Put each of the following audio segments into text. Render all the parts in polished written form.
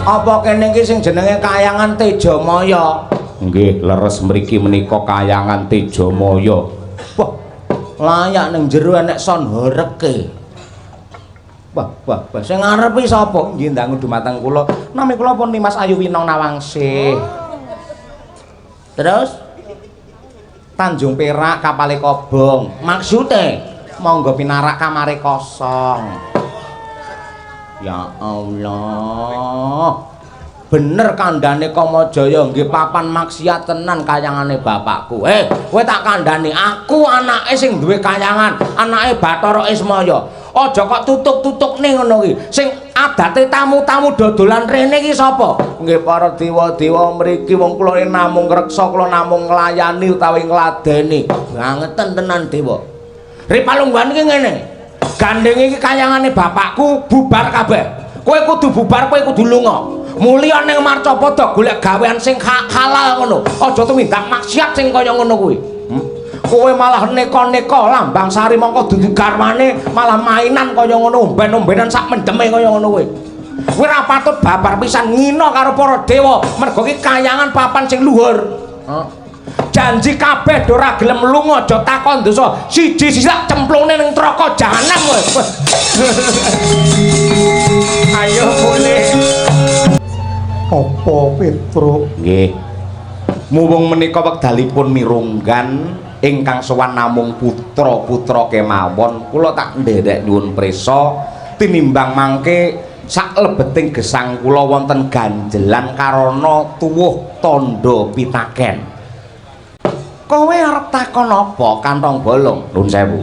Apa kene iki sing jenenge Kahyangan Tejamaya? Nggih, leres mriki menika Kahyangan Tejamaya. Wah, layak ning jero enek son horeke. Wah, sing ngarepi sapa? Nggih ndangu dumateng kula. Nami kula pun Nimas Ayu Winong Nawangsih. Terus Tanjung Perak kapale kobong. Maksude monggo pinarak kamare kosong. Ya Allah. Bener kandhane Kamajaya nggih papan maksiat tenan kayangane bapakku. Kowe tak kandhani aku anake sing duwe kayangan, anake Bathara Ismaya. Aja kok tutuk-tutukne ngono ki. Sing adate tamu-tamu dodolan rene ki sapa? Nggih para dewa-dewa mriki wong kula namung ngreksa, kula namung nglayani utawi ngladeni. Bangeten tenan dewa. Ripalungguhan iki ngene. Gandeng iki kayangane bapakku bubar kabeh. Kowe kudu bubar, kowe kudu lunga. Mulya ning Marcapada golek gawean sing halal ngono. Aja tumindak maksiat sing kaya ngono kuwi. Kowe malah neka-neka Lambang Sari mongko dudu garwane malah mainan kaya ngono, omben-ombenan sak mendeme kaya ngono kuwi. Kowe ora patut babar pisan ngina karo para dewa, mergo iki kayangan papan sing luhur. Janji kabeh do ora gelem lunga aja takon dosa. Siji sisak cemplungne ning neraka jahanam kowe. Ayo boleh. Apa Petruk? Nggih. Muwung menika wekdalipun mirunggan ingkang sowan namung putra-putra kemawon, kula tak nderek nyuwun prisa tinimbang mangke saklebeting gesang kula wonten ganjelan karana tuwuh tandha pitaken. Kowe arep takon apa Kantong Bolong? Nuwun sewu.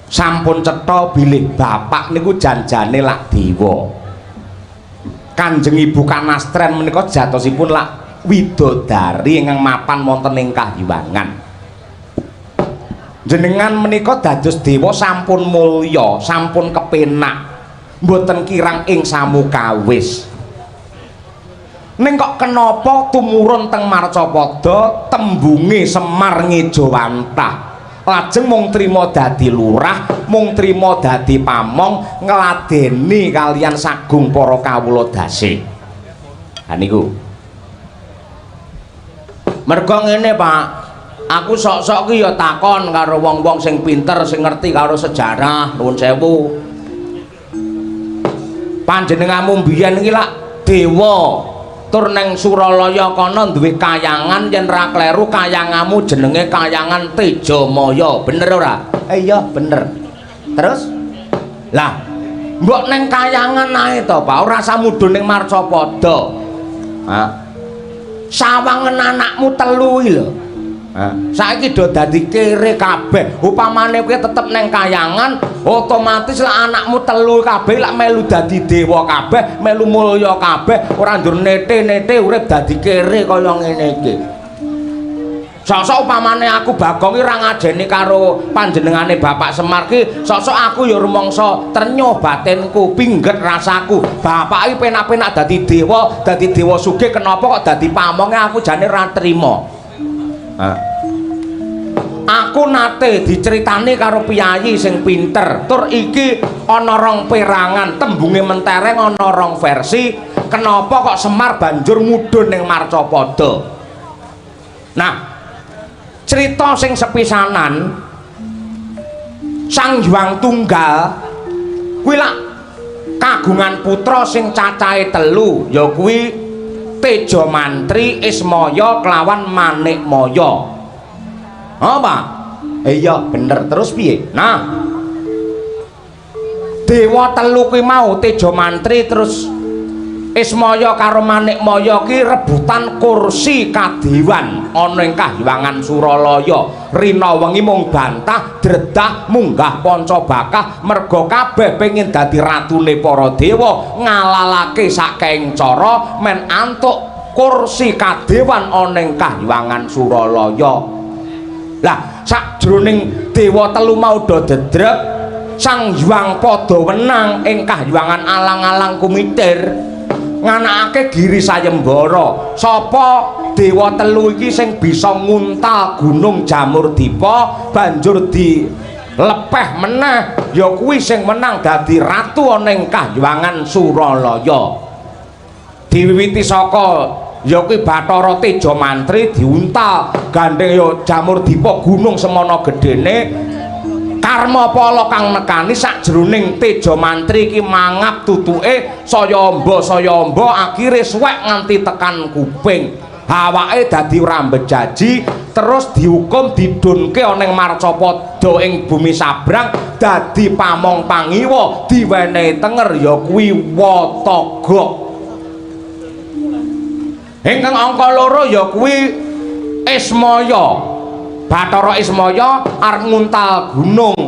Sampun cetha bilih bapak niku janjane lak dewa. Kanjeng Ibu Kanastren menika jatosipun lak widodari ingkang mapan wonten ing Kahyangan. Jenengan menika dados dewa sampun mulya, sampun kepenak, mboten kirang ing samukawis. Ning kok kenapa tumurun teng Marcapada tembunge Semar Ngejawantah? Lajeng mung trima dadi lurah, mung trima dadi pamong ngladeni kalian sagung para kawula dase. Ha niku. Mergo ngene, Pak. Aku sok-sok ki ya takon karo wong-wong sing pinter, sing ngerti karo sejarah, nuwun sewu. Panjenenganmu mbiyen iki lak dewa tur neng Suralaya kono duwe kayangan, yen ra kleru kayangamu jenenge Kahyangan Tejamaya, bener ora? Iya bener. Terus lah mbok neng kayangan ae to Pak, ora samudhun ning Marcapada. Sawangen anakmu telu iki lho. Saiki do dadi kere kabeh. Upamane kowe tetep neng kayangan, otomatis lah anakmu telu kabeh lak melu dadi dewa kabeh, melu mulya kabeh, ora ndur nete-nete urip dadi kere kaya ngene iki. Sosok upamane aku Bagong iki ora ngajeni karo panjenengane Bapak Semar ki, sosok aku ya rumangsa ternyuh batinku, pingget rasaku. Bapak iki penak-penak dadi dewa sugih, kenapa kok dadi pamonge aku jane ora trima. Aku nate diceritani karo piyayi sing pinter, tur iki ana rong perangan, tembunge mentereng ana rong versi kenapa kok Semar banjur mudhun ning Marcapada. Nah, cerita sing sepisanan Sang Hyang Tunggal kuwi lak kagungan putra sing cacahe telu, ya kuwi Tejamantri, Ismaya kelawan Manikmaya. Apa? Iya bener. Terus piye? Nah, dewa telu kuwi mau Tejamantri terus Ismaya karo Manikmaya ki rebutan kursi kadewan ana ing Kahyangan Suralaya. Rina wengi mung bantah dredah munggah Pancabakah merga kabeh pengin dadi ratune para dewa, ngalalake saking cara men antuk kursi kadewan ana ing Kahyangan Suralaya. Lah sakjroning dewa telu mau do dedreg, Sang Hyang padha wenang ing Kahyangan alang-alang kumitir nganakake Giri Sayembara. Sapa dewa telu iki sing bisa nguntal Gunung Jamurdipa banjur lepeh meneh ya kuwi sing menang dadi ratu ana ing Kahyangan Suralaya. Diwiwiti saka ya kuwi Bathara Teja Mantri diuntal gandeng ya Jamur Dipa gunung semana gedene karma pala kang nekani sakjroning Teja Mantri iki mangap tutuke saya amba akhire suwek nganti tekan kuping. Awake dadi ora mbejaji terus dihukum didunke ana ing Marcapada ing bumi sabrang dadi pamong pangiwa diwenehi tenger ya kuwi Wataga. Ingkang angka 2 ya kuwi Ismaya. Bathara Ismaya arep nguntal gunung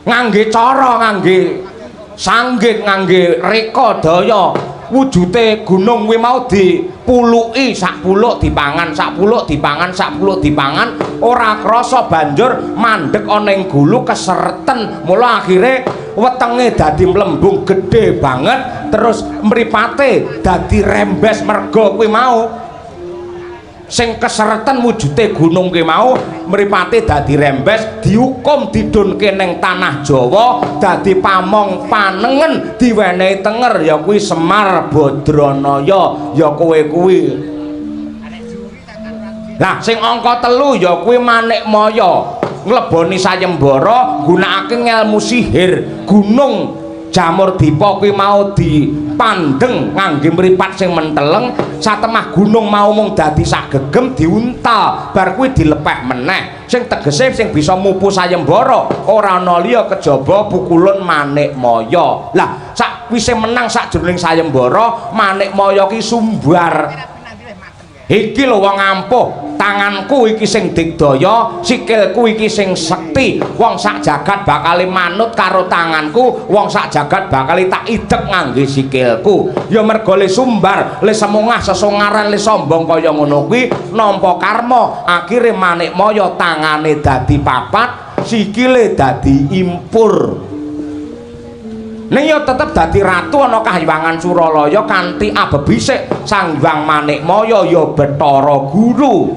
ngangge cara ngangge sanggit ngangge reka daya. Wujute gunung kuwi mau dipuluki sak puluk dipangan ora krasa banjur mandhek ana ing gulu kesereten mula akhire wetenge dadi mlembung gedhe banget terus mripate dadi rembes merga kuwi mau sing kesereten wujute gunung kuwi mau mripate dadi rembes dihukum didunke ning tanah Jawa dadi pamong panengen diwenehi tenger ya kuwi Semar Badranaya ya kowe kuwi. Lah sing angka 3 ya kuwi Manikmaya ngleboni sayembara gunakake ngelmu sihir gunung Jamur Dipa kuwi mau dipandeng ngangge mripat sing menteleng satemah gunung mau mung dadi sagegem diuntal bar kuwi dilepeh meneh sing tegese sing bisa mupu sayembara ora ana liya kejaba pukulun Manikmaya. Lah sakwise menang sakjroning sayembara Manikmaya ki sumbar iki lho wong ampuh tanganku iki sing digdaya sikilku iki sing sekti wong sak jagat bakal manut karo tanganku wong sak jagat bakal tak idek ngangge sikilku ya merga le sumbar le semungah sesongaran le sombong kaya ngono kuwi nampa karma akhire Manikmaya tangane dadi papat sikile dadi impur. Ning ya tetep dadi ratu ana Kahyangan Suralaya kanthi abebisik Sang Hyang Manikmaya ya Bathara Guru.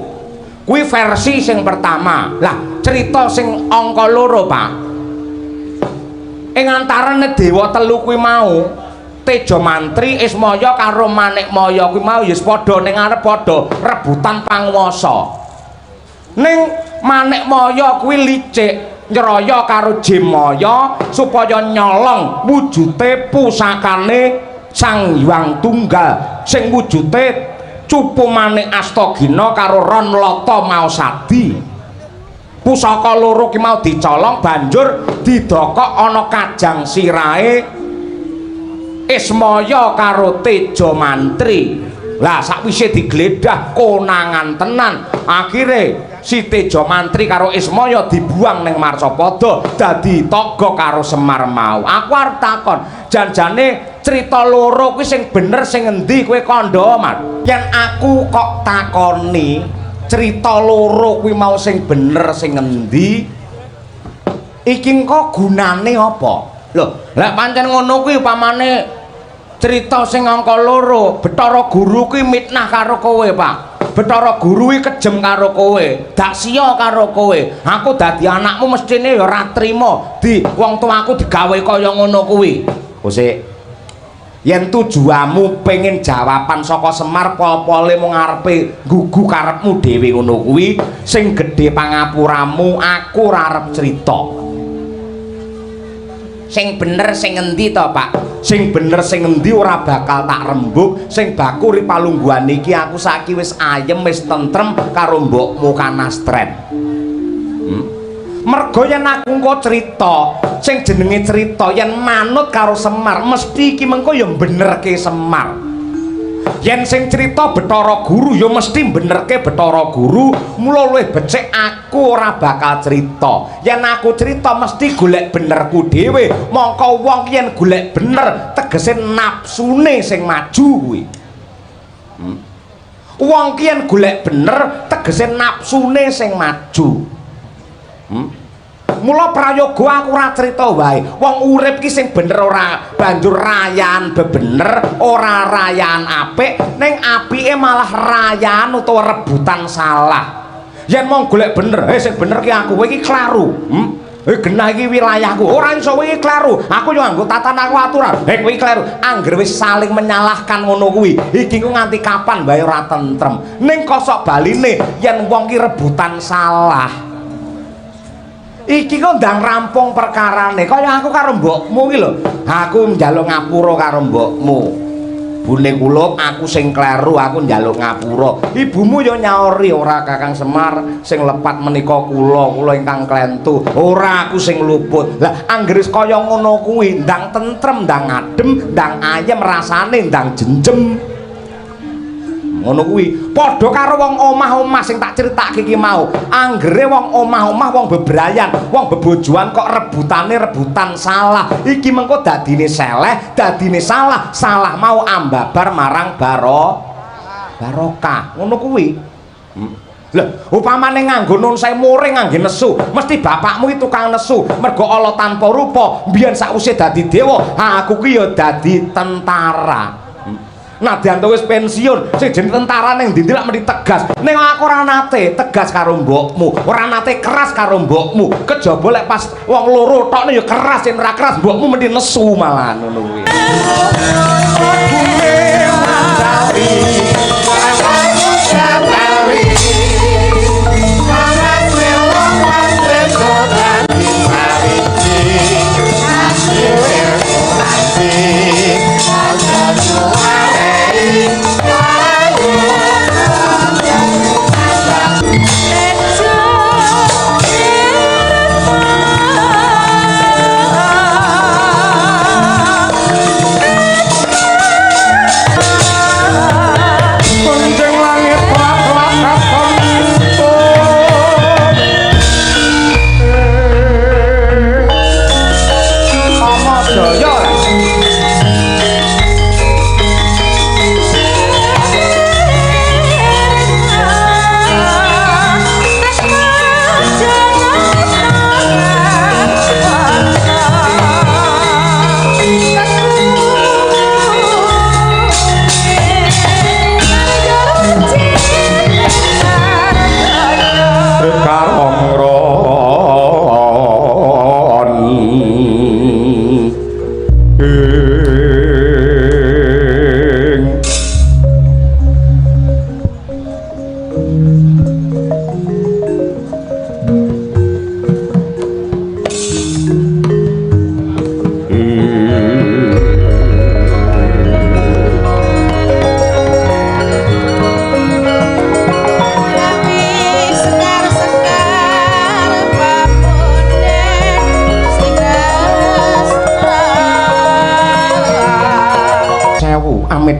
Kuwi versi sing pertama. Lah, cerita sing angka 2, Pak. Ing antarane dewa telu kuwi mau, Teja Mantri, Ismaya karo Manikmaya kuwi mau ya padha ning arep padha rebutan panguwasa. Ning Manikmaya kuwi licik nyeraya karo Jemaya supaya nyolong wujute pusakane Sang Hyang Tunggal sing wujute cupu manik Astagina karo ron lata maosadi. Pusaka loro ki mau dicolong banjur didokok ana kajang sirahe Ismaya karo Teja Mantri. Lah sakwise digledah konangan tenan akhire si Teja Mantri karo Ismaya dibuang ning Marcapada dadi taga karo Semar mau. Aku arep takon janjane cerita loro kuwi sing bener sing endi kowe kandha Mas? Yen aku kok takoni cerita loro kuwi mau sing bener sing endi iki kok gunane apa? Lho, lek pancen ngono kuwi upamane cerita sing angka 2 Bathara Guru kuwi mitnah karo kowe Pak. Bathara Guru iki kejem karo kowe dak sia karo kowe aku dadi anakmu mestine ya ora trima di wong tuaku digawe kaya ngono kuwi. Kosek yen tujuanmu pengen jawaban saka Semar pol-pole mung ngarepe nggugu karepmu dhewe ngono kuwi sing gedhe pangapuramu aku ora arep crita. Sing bener sing endi to Pak? Sing bener sing endi ora bakal tak rembug sing baku ri palungguhan iki aku saiki wis ayem wis tentrem karo mbokmu Kanastren. Mergo yen aku engko crita sing jenenge crita yen manut karo Semar mesti iki mengko ya benerke Semar. Yen sing cerita Bathara Guru ya mesti benerke Bathara Guru mula luwih becik aku ora bakal cerita. Yen aku cerita mesti golek benerku dhewe mongko wong yen golek bener tegese nafsune sing maju kuwi. Wong ki yen golek bener tegese nafsune sing maju. Mula prayoga aku ora crita wae. Wong urip ki sing bener ora banjur rayan bebener, ora rayan apik, ning apike malah rayan utawa rebutan salah. Yen mong golek bener, sing bener ki aku kowe iki klaru. genah iki wilayahku. Ora iso kuwi kleru. Aku yo nganggo tatanan aturan. Kuwi kleru. Angger wis saling menyalahkan ngono kuwi. Iki ku nganti kapan bae ora tentrem. Ning kosok baline yen wong ki rebutan salah. Iki kok ndang rampung perkarane. Kaya aku karo mbokmu ki lho. Aku njaluk ngapura karo mbokmu. Bune kula aku sing kleru, aku njaluk ngapura. Ibumu yo nyaori ora Kakang Semar sing lepat menika kula ingkang klentu. Ora aku sing luput. Lah anggere kaya ngono kuwi ndang tentrem, ndang adem, ndang ayem rasane, ndang jenjem. Ngono kuwi padha karo wong omah-omah sing tak critakake iki mau. Anggere wong omah-omah, wong bebrayan, wong bebojoan kok rebutan salah. Iki mengko dadine seleh, dadine salah, salah mau ambabar marang barokah. Ngono kuwi. Lah, upamane nganggo nun semuring ngangge nesu, mesti bapakmu itu tukang nesu. Mergo Allah tanpa rupa, mbiyen sakwise dadi dewa, aku ki ya dadi tentara. Nah, diantuk wis pensiun, sing jeneng tentara ning ndi lak mesti tegas. Ning aku ora nate tegas karo mbokmu, ora nate keras karo mbokmu. Kejaba lek pas wong loro tokne ya keras, yen ora keras mbokmu mesti nesu malah ngono kuwi.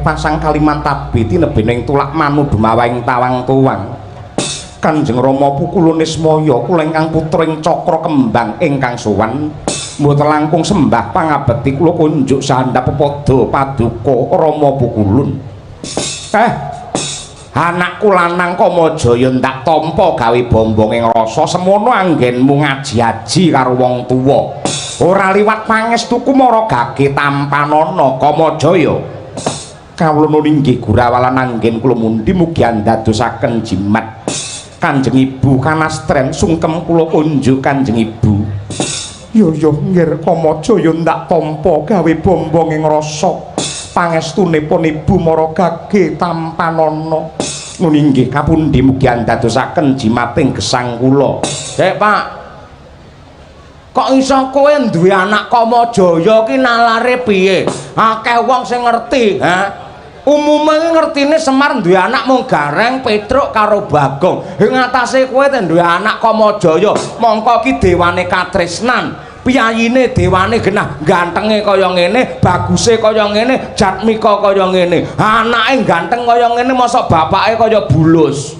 Pasang kalimat tabiti nebening tulak manu dumawahing tawang tuwang. Kanjeng Rama pukulune Smaya kula ingkang putring cakra kembang ingkang sowan mboten langkung sembah pangabekti kula kunjuk sandhap pepada paduka Rama pukulun. Anakku lanang Kamajaya ndak tampa gawe bombonging rasa semono anggenmu ngaji-aji karo wong tuwa. Ora liwat pangestuku maragake tampanana Kamajaya. Kawula nunggih Gurawalan anggen kula mundi mugi andadosaken jimat Kanjeng Ibu kanastren sungkem kula unjuk Kanjeng Ibu. Yo nggih Kamajaya ndak tampa gawe bombonging rasa pangestunipun Ibu maragake tampanana. Nunggih kapundi mugi andadosaken jimating gesang kula. Pak, kok iso kowe duwe anak Kamajaya ki nalare piye? Akeh wong sing ngerti, umume ngertine Semar duwe anak mung Gareng, Petruk karo Bagong. Ing atase kowe duwe anak Kamajaya, mongko ki dewane katresnan. Piyayine dewane genah, gantenge kaya ngene, baguse kaya ngene, jatmika kaya ngene. Anake ganteng kaya ngene mosok bapake kaya bulus.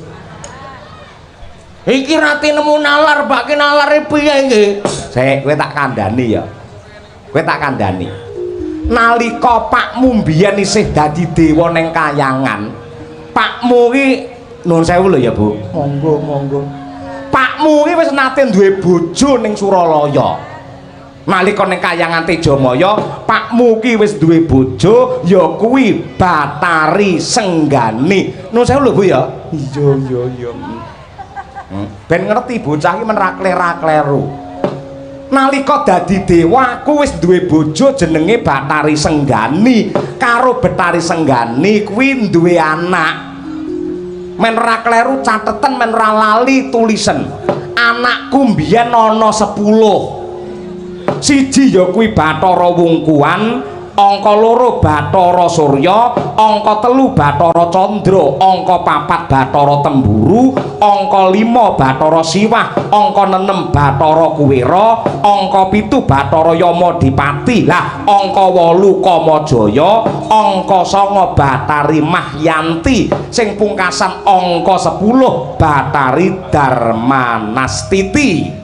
Iki rati nemu nalar, Pak ki nalare piye nggih? Sik kowe tak kandhani ya. Kowe tak kandhani. Nalika pakmu mbiyen isih dadi dewa ning kayangan, pakmu ki nuwun sewu lho ya, Bu. Monggo. Pakmu ki wis nate duwe bojo ning Suralaya. Nalika ning kayangan Tejamaya, pakmu ki wis duwe bojo, ya kuwi Batari Senggani. Nuwun sewu lho, Bu ya. Iya. Ben ngerti bocah ki men ra kleru. nalika dadi dewa aku wis duwe bojo jenenge Bathari Senggani. Karo Bathari Senggani kuwi duwe anak. Men ora kleru cateten, men ora lali tulisen. Anakku mbiyen ana 10. Siji ya kuwi Bathara Wungkuan, angka 2 Bathara Surya, angka 3 Bathara Candra, angka 4 Bathara Temburu, angka 5 Bathara Siwah, angka 6 Bathara Kuwera, angka 7 Bathara Yamadipati. Lah angka 8 Kamajaya, angka 9 Bathari Mahyanti, sing pungkasan angka 10 Bathari Darmanastiti.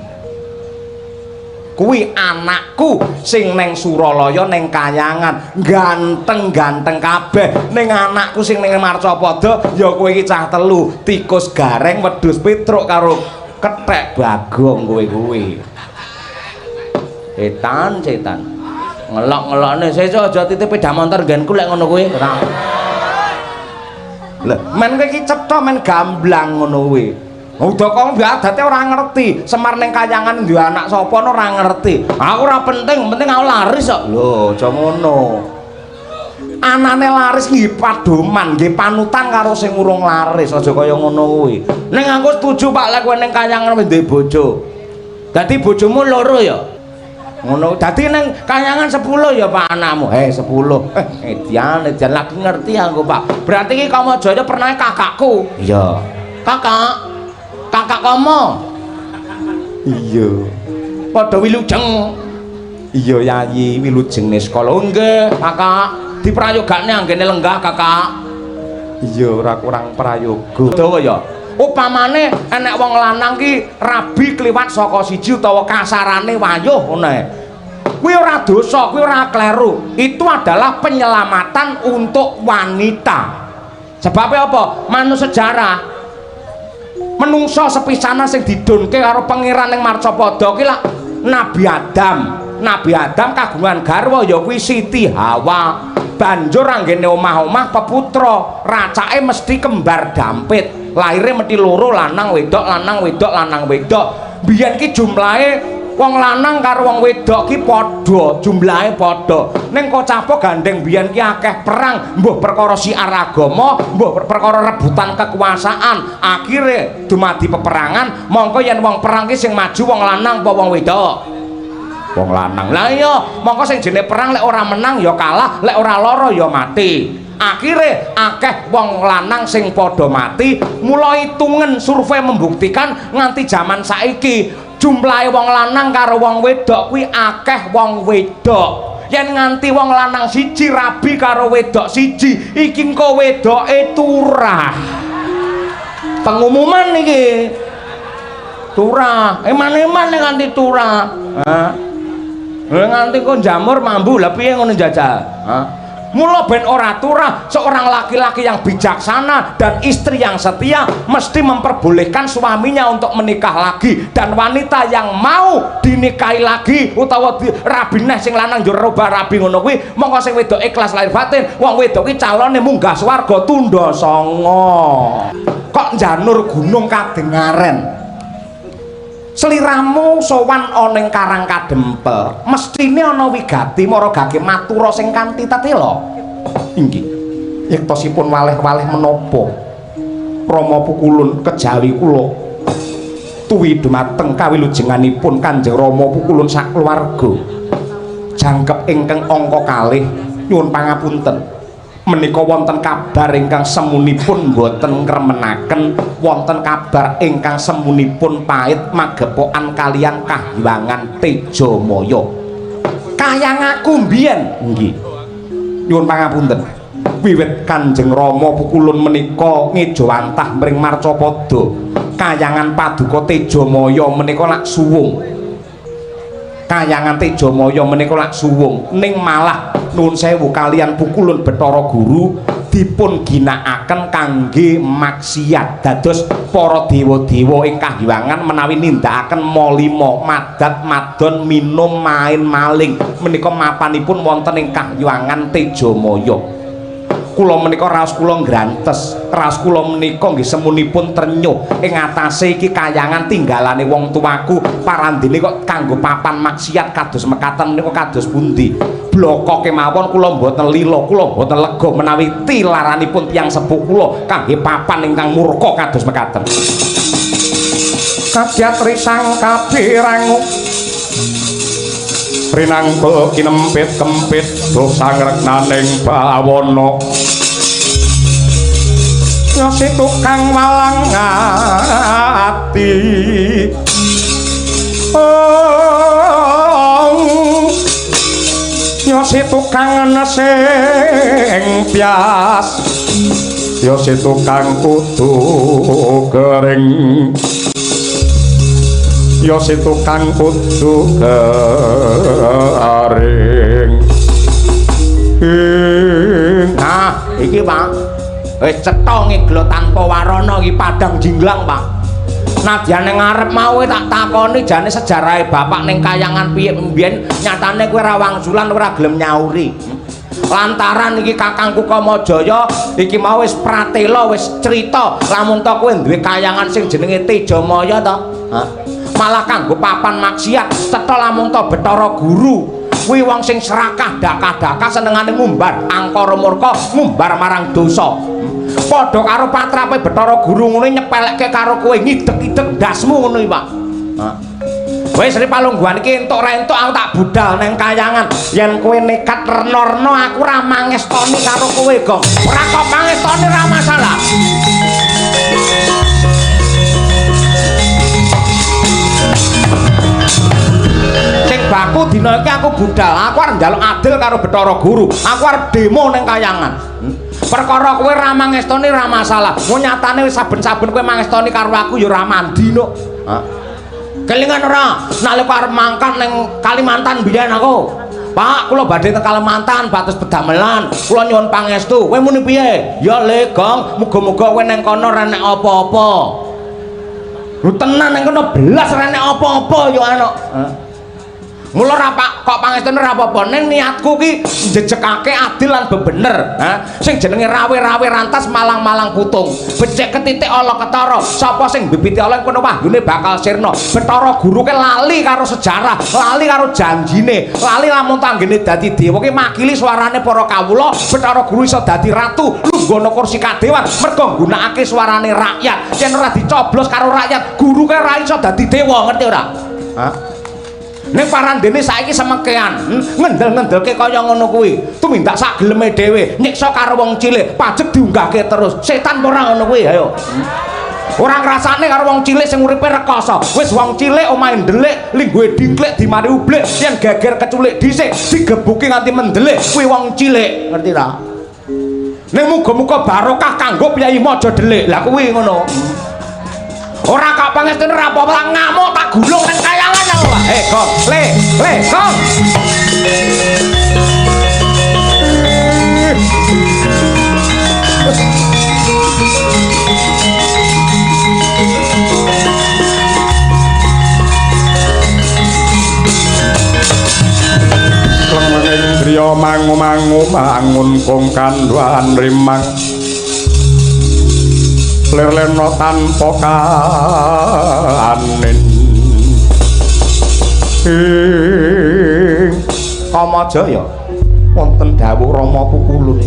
Kuwi anakku sing neng Suralaya neng Kayangan, ganteng-ganteng kabeh. Ning anakku sing neng Marcapada ya kowe iki cah telu, tikus gareng, wedhus petruk karo kethek bagong kowe kuwi. Setan ngelok-ngelokne sesuk aja titip sepeda motor nggenku lek ngono kuwi ora. Lah men kowe iki cetha men gamblang ngono kuwi. Udah kok adate ora ngerti. Semar ning Kayangan duwe anak sapa ora ngerti. Aku ora penting, penting aku laris kok. Lho, aja ngono. Anane laris nggih padoman, nggih panutan karo sing urung laris, aja kaya ngono kuwi. Ning aku setuju Pak lek kowe ning Kayangan duwe bojo. Dadi bojomu loro ya. Ngono. Dadi ning Kayangan 10 ya Pak anakmu. 10. Edian lagi ngerti aku Pak. Berarti iki Kamajaya pernah kakakku. Iya. Kakak kamu? Iya. Padha wilujeng. Iya Yayi, wilujeng ning sekolah. Nggih, Kakak. Diprayogane anggene lenggah, Kakak. Iya, ora kurang prayoga. Dawa ya. Upamane enek wong lanang ki rabi kliwat saka siji utawa kasarane wayuh ngono. Kuwi ora dosa, kuwi ora kleru. Itu adalah penyelamatan untuk wanita. Sebabnya apa? Manut sejarah menungso sepisanan sing didunke karo pangeran ning Marcapada ki lak Nabi Adam. Nabi Adam kagungan garwa ya kuwi Siti Hawa. Banjur anggene omah-omah peputra, racake mesti kembar dampit. Lahire mesti loro lanang wedok, lanang wedok, lanang wedok. Biyen ki jumlahe wong lanang karo wong wedok ki padha, jumlahe padha. Ning Kocapo gandeng biyen ki akeh perang, mbuh perkara siar agama, mbuh perkara rebutan kekuasaan. Akhire dumadi peperangan, mongko yen wong perang ki sing maju wong lanang apa wong wedok? Wong lanang. Lah iya, mongko sing jenenge perang lek ora menang ya kalah, lek ora lara ya mati. Akhire akeh wong lanang sing padha mati. Mula hitungen survei membuktikan nganti zaman saiki jumlahe wong lanang karo wong wedok kuwi akeh wong wedok. Yen nganti wong lanang siji rabi karo wedok siji, iki engko wedoke turah. Pengumuman iki. Turah, eman-eman ning nganti turah. Nganti kok jamur mambu, lha piye ngono jajal? Mula ben ora turah, seorang laki-laki yang bijaksana dan istri yang setia mesti memperbolehkan suaminya untuk menikah lagi, dan wanita yang mau dinikahi lagi utawa rabi neh sing lanang yo rabi ngono kuwi monggo sing wedok ikhlas lahir batin. Wong wedok ki calone munggah swarga tundha sanga. Kok njanur gunung kadengaren. Sliramu sowan ana ing Karang Kadempel, mestine ana wigati maragake matura sing kanthi tetela. Inggih. Yektosipun waleh-waleh menapa Rama Pukulun kejawi kula tuwi dumateng kawilujenganipun Kanjeng Rama Pukulun sakluwarga. Jangkep ingkang angka kalih nyuwun pangapunten. Menika wonten kabar ingkang semunipun boten ngremenaken, wonten kabar ingkang semunipun pait magepokan kaliyan Kahyangan Tejamaya. Kayangaku mbiyen nggih. Nyuwun pangapunten. Wiwit Kanjeng Rama Pukulun menika ngejawantah mring Marcapada, Kayangan Paduka Tejamaya menika lak suwung. Kayangan Tejamaya menika lak suwung ning malah nuwun sewu kalian Pukulun Bathara Guru dipun ginakaken kangge maksiat. Dados para dewa-dewa ing Kahyangan menawi nindakaken molima madat madon minum main maling menika mapanipun wonten ing Kahyangan Tejamaya. kula menika raos kula ngrantes, raos kula menika nggih semunipun trenyuh ing atase iki kayangan tinggalane wong tuaku parandene kok kanggo papan maksiat kados mekaten menika kados pundi. Bloko kemawon kula mboten lila, kula mboten lega menawi tilaranipun tiyang sepuh kula kangge papan ingkang murka kados mekaten. Kadyat risang kabirangu rinangkul kinempit-kempit dosa ngreknaning bawana nyosi tukang walang ati nyosi tukang nesing pias nyosi tukang kudu kering yo si tukang kudu garing. Nah, iki Pak. Wis cetha ngeglo tanpa warana iki padang jinglang, Pak. Nadyan ning ngarep mau tak takoni jane sejarahe bapak ning kayangan piye mbiyen nyatane kowe ra wangsulan ora gelem nyauri. Lantaran iki kakangku Kamajaya iki mau wis pratela wis crita lamun to kowe duwe kayangan sing jenenge Tejamaya to. Malah kanggo papan maksiat cetha lamun to Bathara Guru kuwi wong sing serakah dakah-dakah senengane ngumbar angkara murka ngumbar marang dosa. Padha karo patrape Bathara Guru ngene nyepelekke karo kowe ngidek-idek ndasmu ngono iki Pak. Wis Sri Palungguhan iki entuk rentuk aku tak budal nang kayangan yen kowe nekat rena-rena aku ra mangestoni karo kowe Gong. Ora kok mangestoni ra masalah. Sing baku dina iki aku budal, aku arep njaluk adil karo Bathara Guru. Aku arep demo ning kayangan. Perkara kowe ra mangestoni ra masalah. Wong nyatane wis saben-saben kowe mangestoni karo aku ya ra mandi no. Kelingan ora nalika arep mangkat ning Kalimantan biyen aku. Pak, kula badhe teng Kalimantan bates pedamelan. Kula nyuwun pangestu. Kowe muni piye? Ya Le, Gong, muga-muga kowe ning kono ra nek apa-apa. Lu tenan ning kono belas ra nek apa-apa yo ana. Mula ra kok pangestune ra apa-apa ning niatku ki njejekake adil lan bebener, sing jenenge rawe-rawe rantas malang-malang putung. Becik ketitik ala ketara, sapa sing bibiti ala kono wahyune bakal sirna. Bathara Guru ke lali karo sejarah, lali karo janjine, lali lamun tanggene dadi dewa ki makili suarane para kawula. Bathara Guru iso dadi ratu, lungguh kursi kadewan mergo nggunakake suarane rakyat. Yen ora dicoblos karo rakyat, guru ke ra iso dadi dewa, ngerti ora? Ning parandene saiki semekean ngendel-ngendelke kaya ngono kuwi tumindak sak geleme dhewe nyiksa karo wong cilik pajek diunggahke terus setan ora ngono kuwi ayo ora ngrasane karo wong cilik sing uripe rekoso wis wong cilik omahe ndelik lingguhe dingklik dimari ublik yen geger keculik dhisik digebuki nganti mendelik kuwi wong cilik ngerti ta ning muga-muga barokah kanggo Kyai Maja Delik lah kuwi ngono ora kok pangestune ra apa-apa ngamuk tak gulung nang kayangan aku Pak. Gong, le, Gong. Klengeng indriya mangu-mangu bangun kong kandhuan rimang. Lir-lirna tanpa kanin Kamajaya wonten dawuh Rama Pukulun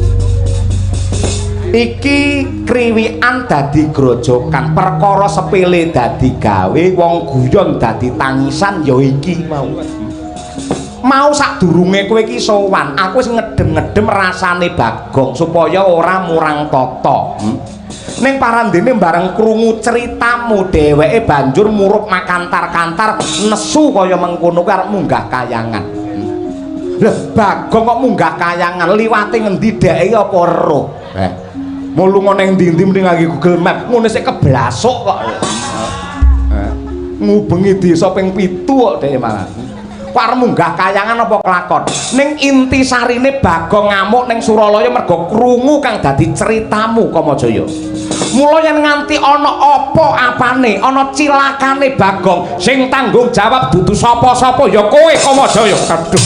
iki kriwikan dadi grojokan perkara sepele dadi gawe wong guyon dadi tangisan ya iki mau sadurunge kowe iki sowan aku wis ngedem-ngedem rasane Bagong supaya ora murang tata ning parandene bareng krungu ceritamu dheweke banjur murup makantar-kantar nesu kaya mengkono kuwi arep munggah kayangan. Lah Bagong kok munggah kayangan liwate ngendi dheke apa weruh? Mau lunga ning ndi-ndi mending nganggo Google Map ngene sik keblasuk kok. Ngubengi desa ping 7 kok dheke malah. Arep munggah kayangan apa kelakon ning inti sarine Bagong ngamuk ning Suralaya mergo krungu kang dadi ceritamu Kamajaya. Mula yen nganti ana apa-apane ana cilakane Bagong sing tanggung jawab dudu sapa-sapa ya kowe Kamajaya. Aduh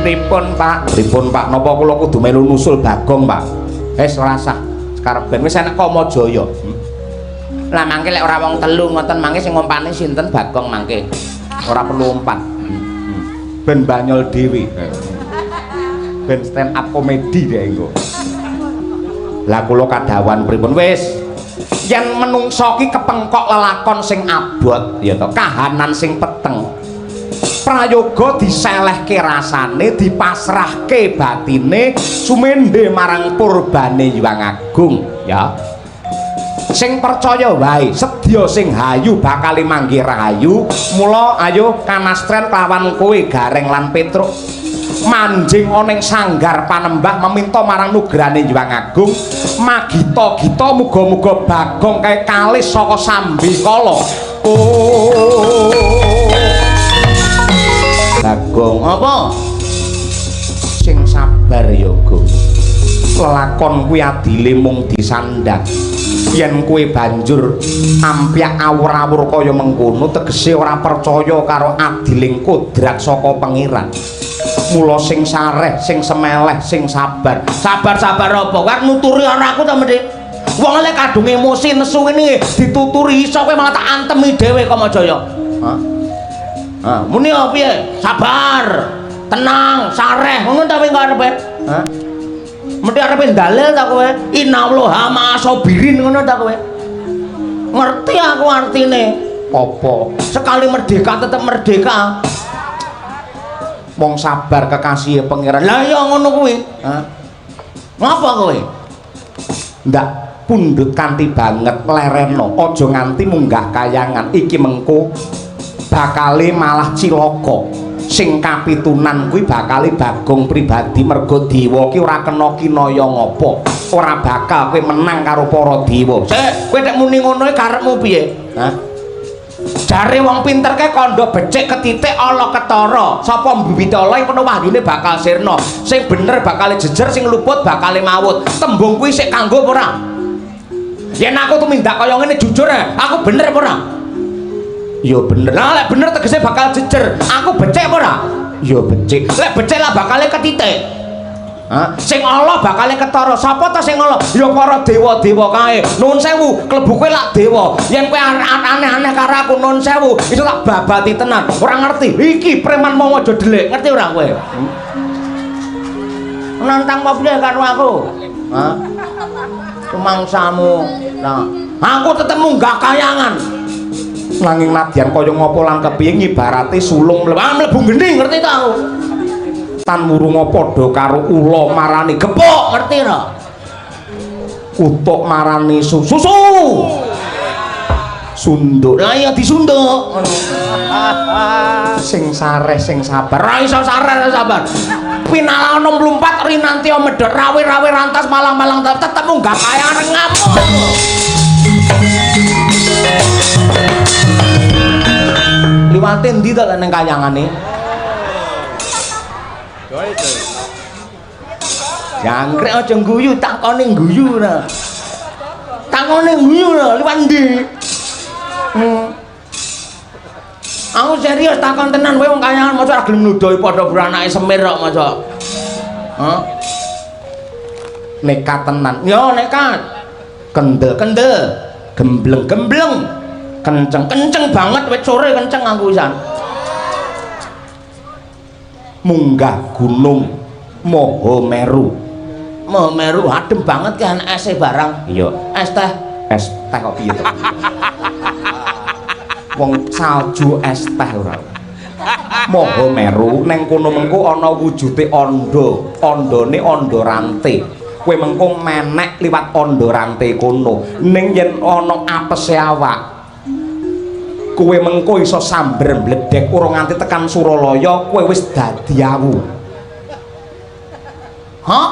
pripun Pak? Pripun Pak? Napa kula kudu melu nusul Bagong Pak? Wis ora sah. Sekarepen wis enek Kamajaya. Lah mangke lek ora wong telu ngoten mangke sing ngompani sinten Bagong mangke. Ora perlu umpan. Ben banyol dhewe. Ben stand up komedi dhek engko. Lah kula kadawan pripun wis yen menungso ki kepengkok lelakon sing abot ya to kahanan sing peteng prayoga diselehke rasane dipasrahke batine sumendhe marang purbane Hyang Agung ya sing percaya wae sedya sing hayu bakal mangke rahayu mula ayo kanastren lawan kowe Gareng lan Petruk manjing oneng sanggar panembah meminta marang nugrane Hyang Agung magita-gita muga-muga Bagong kae kalis saka Sambikala. Bagong apa? Sing sabar ya, Go. Lelakon kuwi adile mung disandang. Yen kowe banjur ampyak awur-awur kaya mengkono tegese ora percaya karo adiling kodrak saka pangeran. Mula sing sareh, sing semeleh, sing sabar. Sabar-sabar apa? Kan nuturi ana aku ta mesti. Wong lek kadung emosi nesu ngene dituturi iso kowe malah tak antemi dhewe Kamajaya. Hah? Ha, muni apa piye? Sabar. Tenang, sareh. Ngono ta kowe arepe? Hah? Mesti arepe dalil ta kowe? Innallaha ma'asabirin ngono ta kowe? Ngerti aku artine. Apa? Sekali merdeka tetep merdeka. Wong sabar kekasih pangeran. Lah ya ngono kuwi. Hah? Ngapa kowe? Ndak pundhut kanthi banget lereno. Aja nganti munggah kayangan. Iki mengko bakale malah cilaka. Sing kapitunan kuwi bakale Bagong pribadi mergo dewa ki ora kena kinaya ngapa. Ora bakal kowe menang karo para dewa. Sik, kowe nek muni ngono karepmu piye? Hah? Jare wong pinter kae kandha becik ketitik ala ketara. Sapa mbibitala ing kono wahyune bakal sirna. Sing bener bakal jejer, sing luput bakal mawut. Tembung kuwi sik kanggo apa ora? Yen aku tumindak kaya ngene jujur aku bener apa ora? Ya bener. Lah lek bener tegese bakal jejer. Aku becik apa ora? Ya becik. Lek becik lah bakal ketitik. Hah? Sing Allah bakal ketara. Sapa ta sing Allah? Ya para dewa-dewa kae. Nuwun sewu, klebu kowe lak dewa. Yen kowe aneh-aneh karo aku nuwun sewu, iso tak babati tenan. Ora ngerti. Iki preman mau aja delik. Ngerti ora kowe? Nantang apa piye karo aku? Hah? Rumangsamu. Nah, aku tetep munggah kayangan. Nanging nadyan kaya ngapa lan kepiye ngibarate sulung mlebu gending ngerti ta aku? Tan murunga padha karo ula marani gepuk ngerti ora? Utuk marani susu. Sunduk. Lah ya disunduk. Sing sareh sing sabar. Ora iso sareh sabar. Pinala 64 rinanti medhot rawe-rawe rantas malang-malang tetep munggah kayangan ngamuk. Liwate ndi to ning kayangane? Jangkrik aja guyu, takone guyu ora. Takone guyu ora, liwat ndi? Aku serius takon tenan kowe wong kayangan masa ora gelem nudohi padha beranake semir kok masa. Hah? Nekat tenan. Yo nekat. Kendel-kendel, gembleng-gembleng. Kenceng-kenceng banget wit sore kenceng aku pisan. Munggah gunung Mahameru. Mahameru adem banget kan es barang. Iya, es teh kok piye to? Wong salju es teh ora. Mahameru ning kono mengko ana wujude anda. Andane anda rante. Kowe mengko menek liwat anda rante kono. Ning yen ana apese awak kowe mengko iso samber mbledek ora nganti tekan Suralaya kowe wis dadi awu. Hah?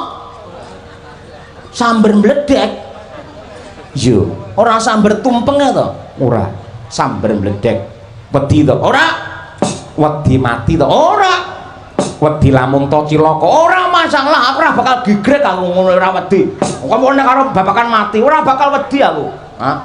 Samber mbledek? Yo, ora samber tumpeng to? Ora, samber mbledek. Wedi to? Ora. Wedi mati to? Ora. Wedi lamun to cilaka? Ora masalah, aku ora bakal gigrek aku ngono ora wedi. Kamu nek karo babakan mati ora bakal wedi aku. Hah?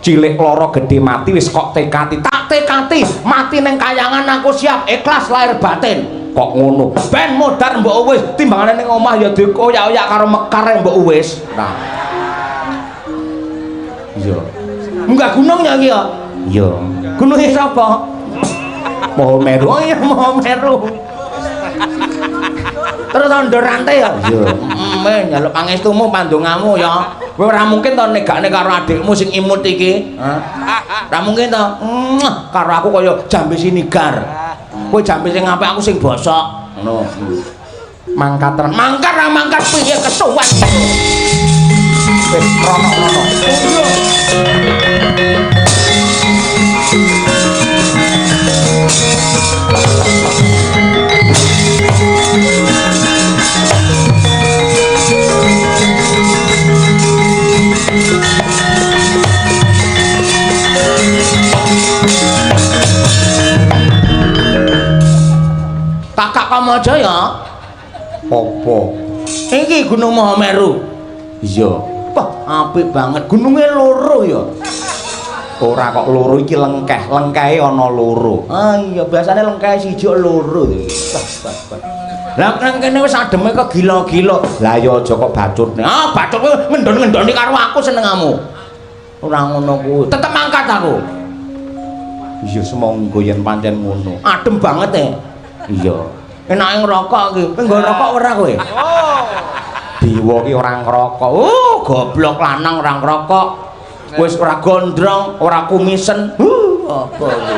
Cilik loro gede mati wis kok tekati tak tekati mati neng kayangan aku siap ikhlas lahir batin. kok ngono ben modar mbok wis timbangane ning omah ya dikoyak-oyak karo mekar mbok wis nah iya munggah gunung ya iki ya iya gununge sapa Maha Meru oh iya Maha Meru terus ndor rantai ya iya nyaluk pangestumu pandongamu ya kowe ora mungkin to negakne karo adikmu sing imut iki ora mungkin to karo aku kaya jambe sinigar kowe jambe sing apik aku sing bosok ngono mangkat piye kesuwen wis rono Kakak Kamajaya apa? Iki Gunung Mahameru. Iya. Wah, apik banget. Gununge loro ya. Ora kok loro iki lengkeh. Lengkehe ana loro. Ah iya, biasane lengkehe siji loro. Lah nang kene wis ademe kok gila-gila. Lah ya aja kok bacutne. Ah, bacut kowe ngendon-ngendoni karo aku senengamu. Ora ngono kuwi. Tetep mangkat aku. Iya semonggo yen pancen ngono. Adem banget iya enake ngerokok iki kowe nggo rokok ora kowe dewa ki ora ngerokok goblok lanang ora ngerokok wis ora gondrong ora kumisen apa iki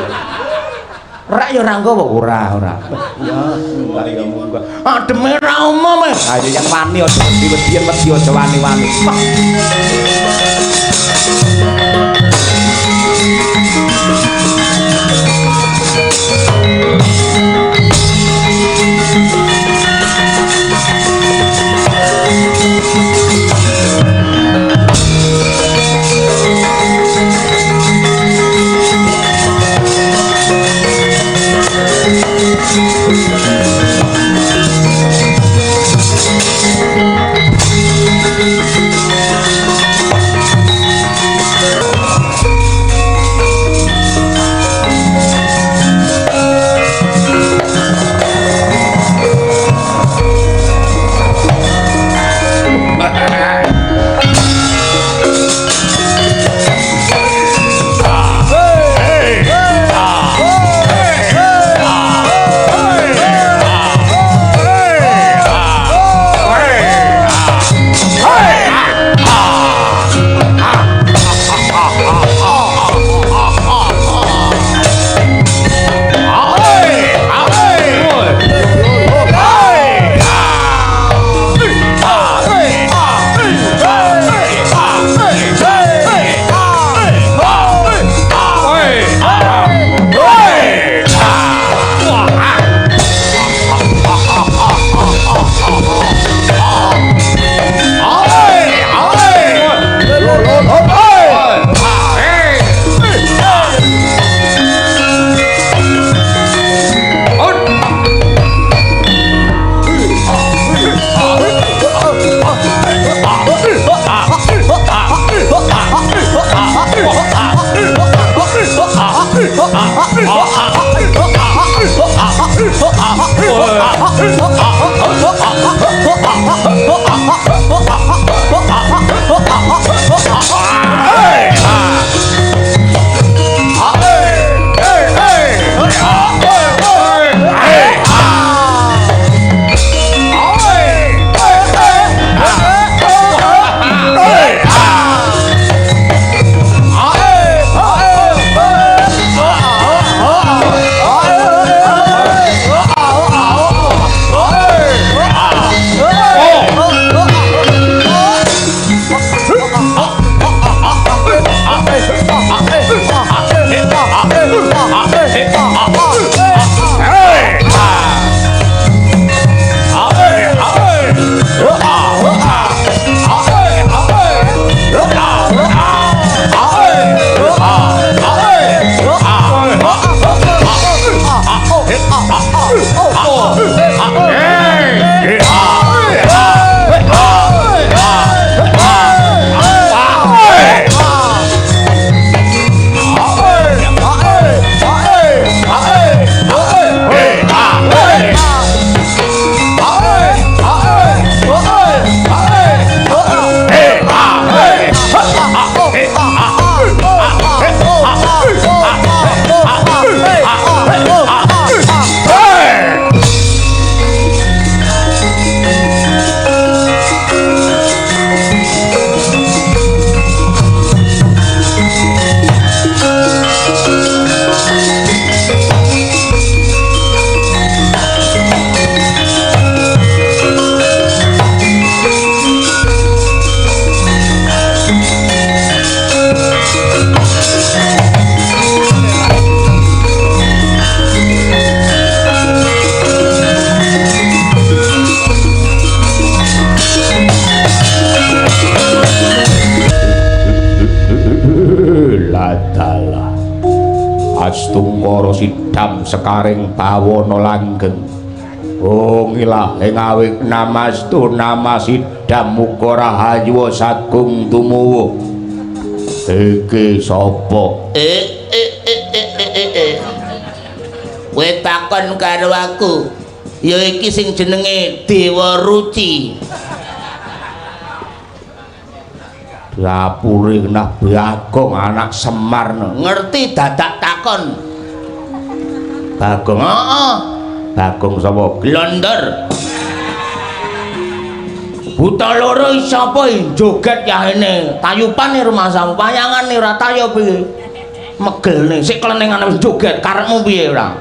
rek ya ora nggawa ora ya munggah ademe ra umum ayo yang wani aja wedi-wedian wedi aja wani-wani Diwara Sidam sekaring bawana langgeng. Oh ngilah ngawik namastu nama Sidam muga rahayu sagung tumuwuh. Iki sapa? Kowe takon karo aku. Ya iki sing jenenge Dewa Ruci. Dapure nah Bagong anak Semar. Ngerti dadak takon. Bagong. Heeh. Bagong sapa? Glondor. Buta loro sapa joget yahene. Tayupane rumah samu wayangane ora tayo piye. Megelne sik klenengan wis joget karepmu piye ora?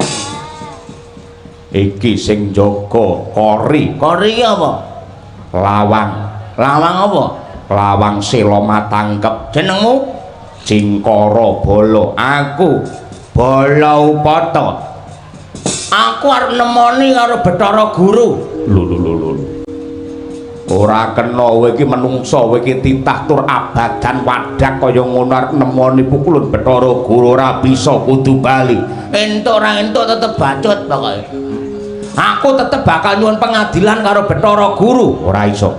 Iki sing jaga kori. Kori apa? Lawang. Lawang apa? Lawang Sela Matangkep. Jenengmu? Cingkara Bala. Aku Bala Upata. Aku arep nemoni karo Bathara Guru. Lho. Ora kena kowe iki menungsa, kowe iki titah tur abadan wadak kaya ngono arep nemoni pukulun Bathara Guru ora bisa kudu bali. Entuk ora entuk tetep bacot pokoke. Aku tetep bakal nyuwun pengadilan karo Bathara Guru. Ora iso.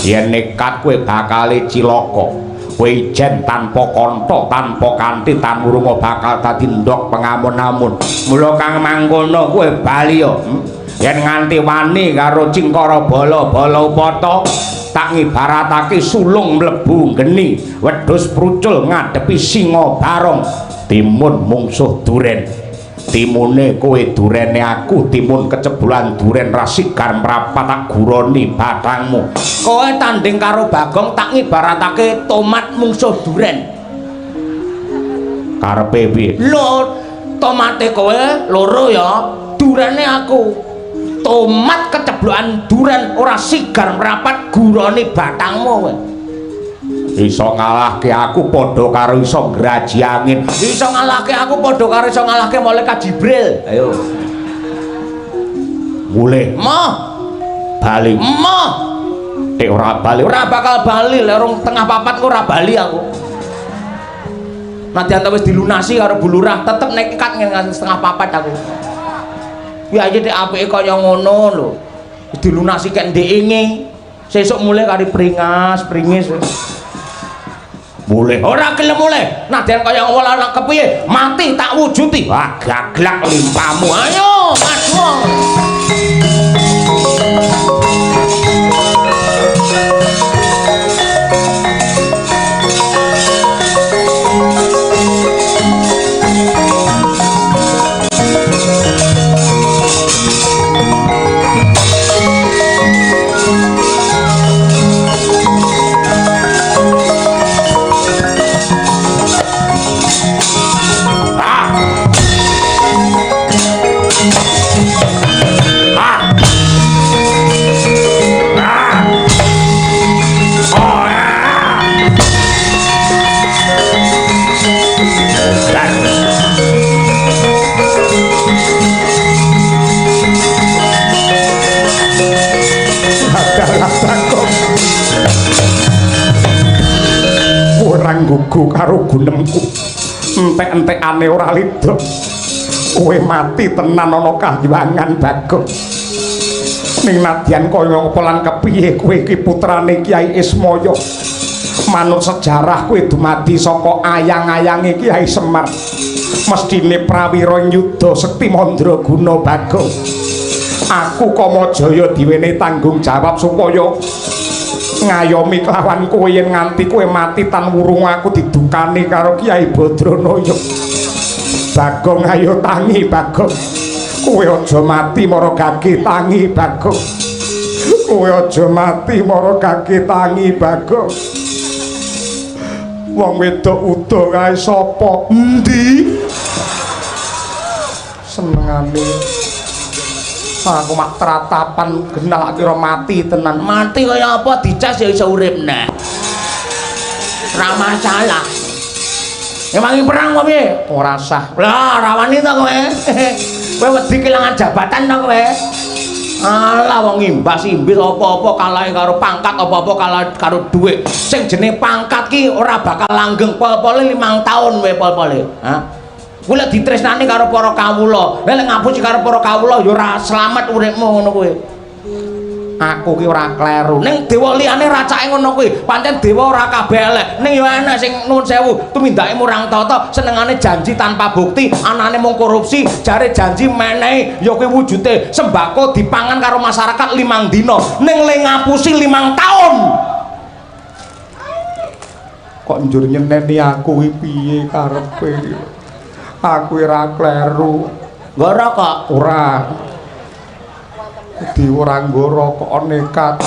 Yen nekat kowe bakale cilaka. Kowe ijen tanpa kanta, tanpa kanthi tan urunga bakal dadi ndok pengamun-amun. Mula kang mangkono kowe bali yo. Yen nganti wani karo Cingkara Bala Upata tak ngibaratake sulung mlebu geni, wedhus prucul ngadepi singa barong. Timun mungsuh duren. Timune kowe durene aku, timun kecebulan duren rasigar mrapat tak guroni bathangmu. Kowe tanding karo Bagong tak ngibaratake tomat mungsuh duren. Karepe piye? Lho, tomate kowe loro ya, durene aku. Tomat keceblokan duren ora sigar mrapat guroni bathangmu kowe. Iso ngalahke aku padha karo iso ngraji angin. Iso ngalahke aku padha karo iso ngalahke malaikat Jibril. Ayo. Mulih. Moh. Bali. Moh. Nek ora bali Ora bakal bali, lek rong tengah papat ora bali aku. Nadyan wis dilunasi karo Bu Lurah, tetep nekat nganti setengah papat aku. Ya aja dek apike kaya ngono lho. Wis dilunasi kek ndekenge. Sesuk mulai kari pringis. Mulih. Ora gelem mulih. Nadyan kaya ngono anak kepiye? Mati tak wujuti. Wah, gaglak limpamu. Ayo, maju. Gugu karo gunemku entek-entekane ora lido kowe mati tenan ana kahyangan Bagong ning nadyan kaya apa lan kepiye kowe iki putrane Kyai Ismaya manut sejarah kowe dumadi saka ayang-ayange Kyai Semar mestine prawira nyuda sekti mandraguna Bagong aku Kamajaya diwene tanggung jawab supaya ngayomi kelawan kowe yen nganti kowe mati tan wurung aku didukani karo Kyai Badranaya. Bagong ayo tangi Bagong. Kowe aja mati mara gage tangi Bagong. Kowe aja mati mara gage tangi Bagong. Wong wedok uda kae sapa? Endi? Senengane aku mak tratapan genah kira mati tenan. Mati kaya apa dicas ya iso urip neh. Ora masalah. Emangi perang apa piye? Ora sah. Lah rawani to kowe. Kowe wedi kelangan jabatan to kowe. Alah wong imbas-imbis apa-apa kalahe karo pangkat, apa-apa kalah karo dhuwit. Sing jenenge pangkat ki ora bakal langgeng pol-pole 5 taun kowe pol-pole. Hah? Kowe lek ditresnani karo para kawula, lek ngapusi karo para kawula ya ora slamet uripmu ngono kuwi. Aku ki ora kleru. Ning dewa liyane racake ngono kuwi. Pancen dewa ora kabeh elek. Ning ya enek sing nuwun sewu, tumindake murang tata, senengane janji tanpa bukti, anane mung korupsi, jare janji menehi ya kuwi wujude sembako dipangan karo masyarakat 5 dina. Ning le ngapusi 5 taun. Kok njur nyeneni aku kuwi piye karepe? Aku ora kleru. Ngora kok ora. Di orang goro kok nekat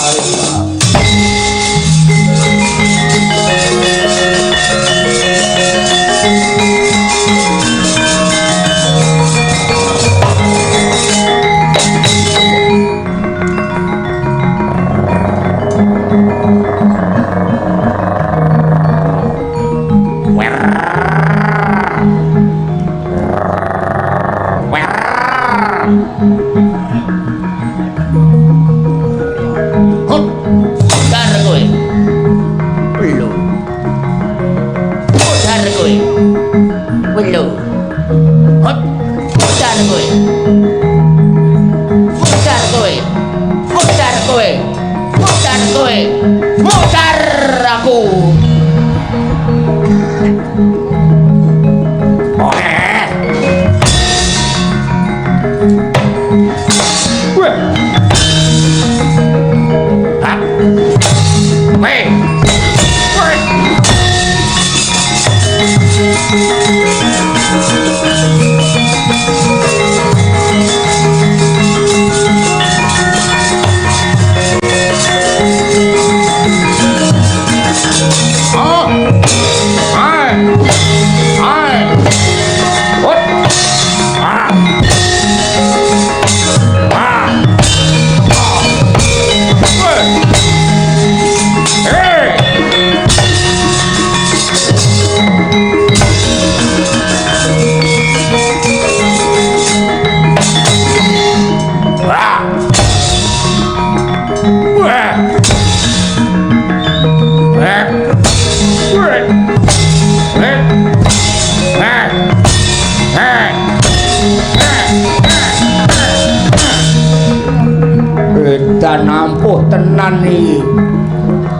dan ampuh tenan nih.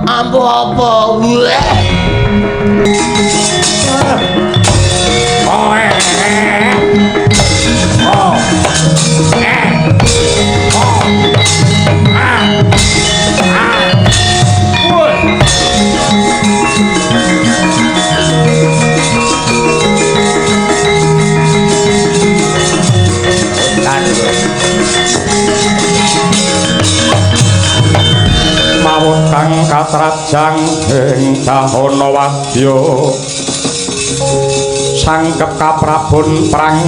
Ampuh apa? Kang katrajang ing dahana wadya sangkep kaprabon prang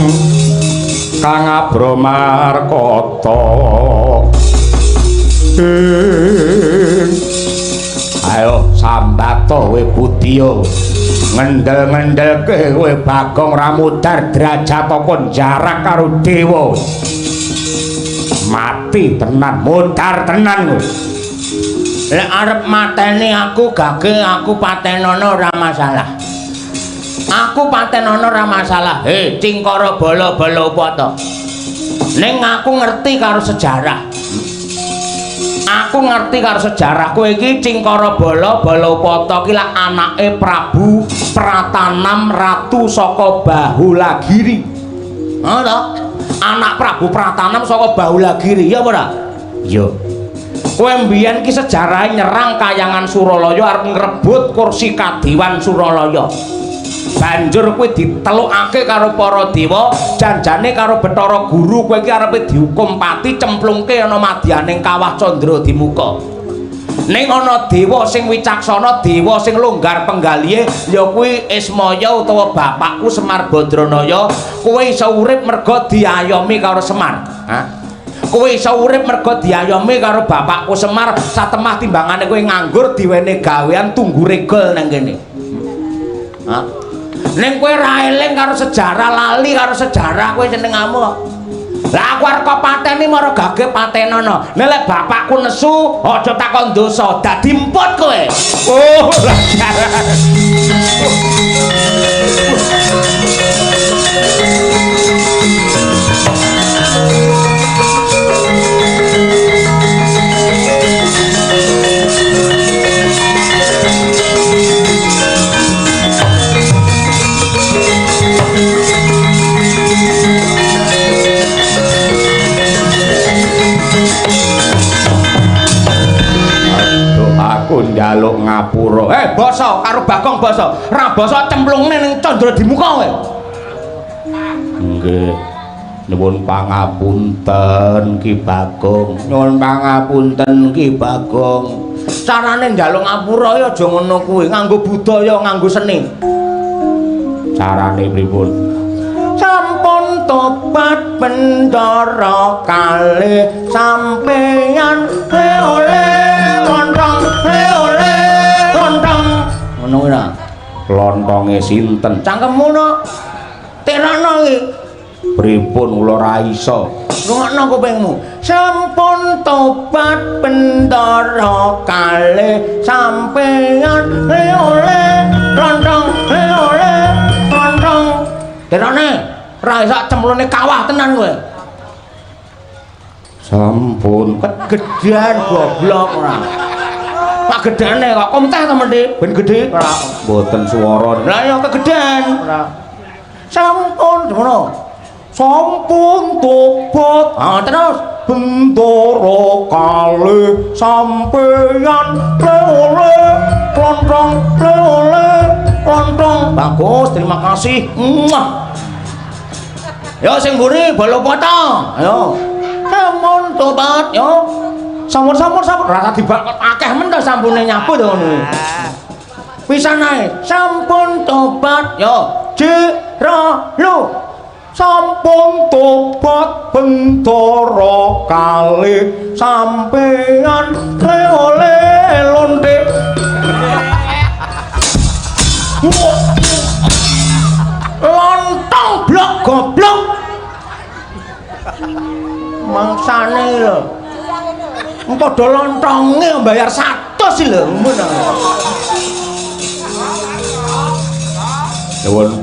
kang abramarkata ayo sambato we Budya ngendel-ngendelke kowe Bagong Ramudar derajat apa jarak karo dewa mati tenan mudar tenan kowe. Lek arep mateni aku gage aku patenono ora masalah. Aku patenono ora masalah. Cingkara bala-bala upata. Ning aku ngerti karo sejarah. Aku ngerti karo sejarah kowe iki Cingkara bala-bala upata ki lak anake Prabu Pratanam Ratu saka Bahulagiri. Ngono. Anak Prabu Pratanam saka Bahulagiri, ya apa ora? Iya. Kowe mbiyen ki sejarah nyerang Kahyangan Suralaya arep ngrebut kursi Kadiwan Suralaya. Banjur kowe ditelukake karo para dewa, janjane karo Bathara Guru kowe iki arepe dihukum pati cemplungke ana madyaning kawah Candra Dimuka. Ning ana dewa sing wicaksana, dewa sing longgar penggalihe ya kuwi Ismaya utawa bapakku Semar Badranaya. Kowe iso urip merga diayomi karo Semar. Kowe iso urip merga diayomi karo bapakku Semar, satemah timbangane kowe nganggur diwene gawean tunggu regol nang kene. Ning kowe ra eling karo sejarah, lali karo sejarah kowe senengamu. Lah aku arep pateni marang gage patenono. Nek lek bapakku nesu, aja takon dosa, dadi emput kowe. Oh, lah. Aduh aku njaluk ngapura. Basa karo Bagong basa. Ra basa cemplungne ning candra di muka kowe. Nggih. Nuwun pangapunten Ki Bagong. Nuwun pangapunten Ki Bagong. Carane njaluk ngapura ya aja ngono kuwi, nganggo budaya, nganggo seni. Carane pripun? Sampun tobat Bendara kalih sampeyan oleh lontong ngono kuwi ta. Lontonge sinten? Cangkemmu no. Terakno iki. Pripun kula ra iso. Rungokno kupingmu. Sampun tobat Bendara kalih sampeyan oleh lontong Derane ra iso cemplune kawah tenan kowe. Sampun kegedean goblok ora. Pak gedane kok komteh to mendhi ben gedhe ora mboten swara. Lah ya kegedean ora. Sampun ngono. Sampun tobat. Terus Bendara kalih sampeyan oleh lontong. Bagus, terima kasih. Yo sing mburi bolo poto. Ayo. Sampun tobat yo. Sampun. Rasa dibakot akeh men to sampune nyapu to ngono. Pisan ae. Sampun tobat yo. Jero lu. Sampun tobat Bendara kalih sampeyan oleh lonte. Lontong blok goblok. Mangsane lho. Padha lontonge mbayar 100 lho ngono. Nyuwun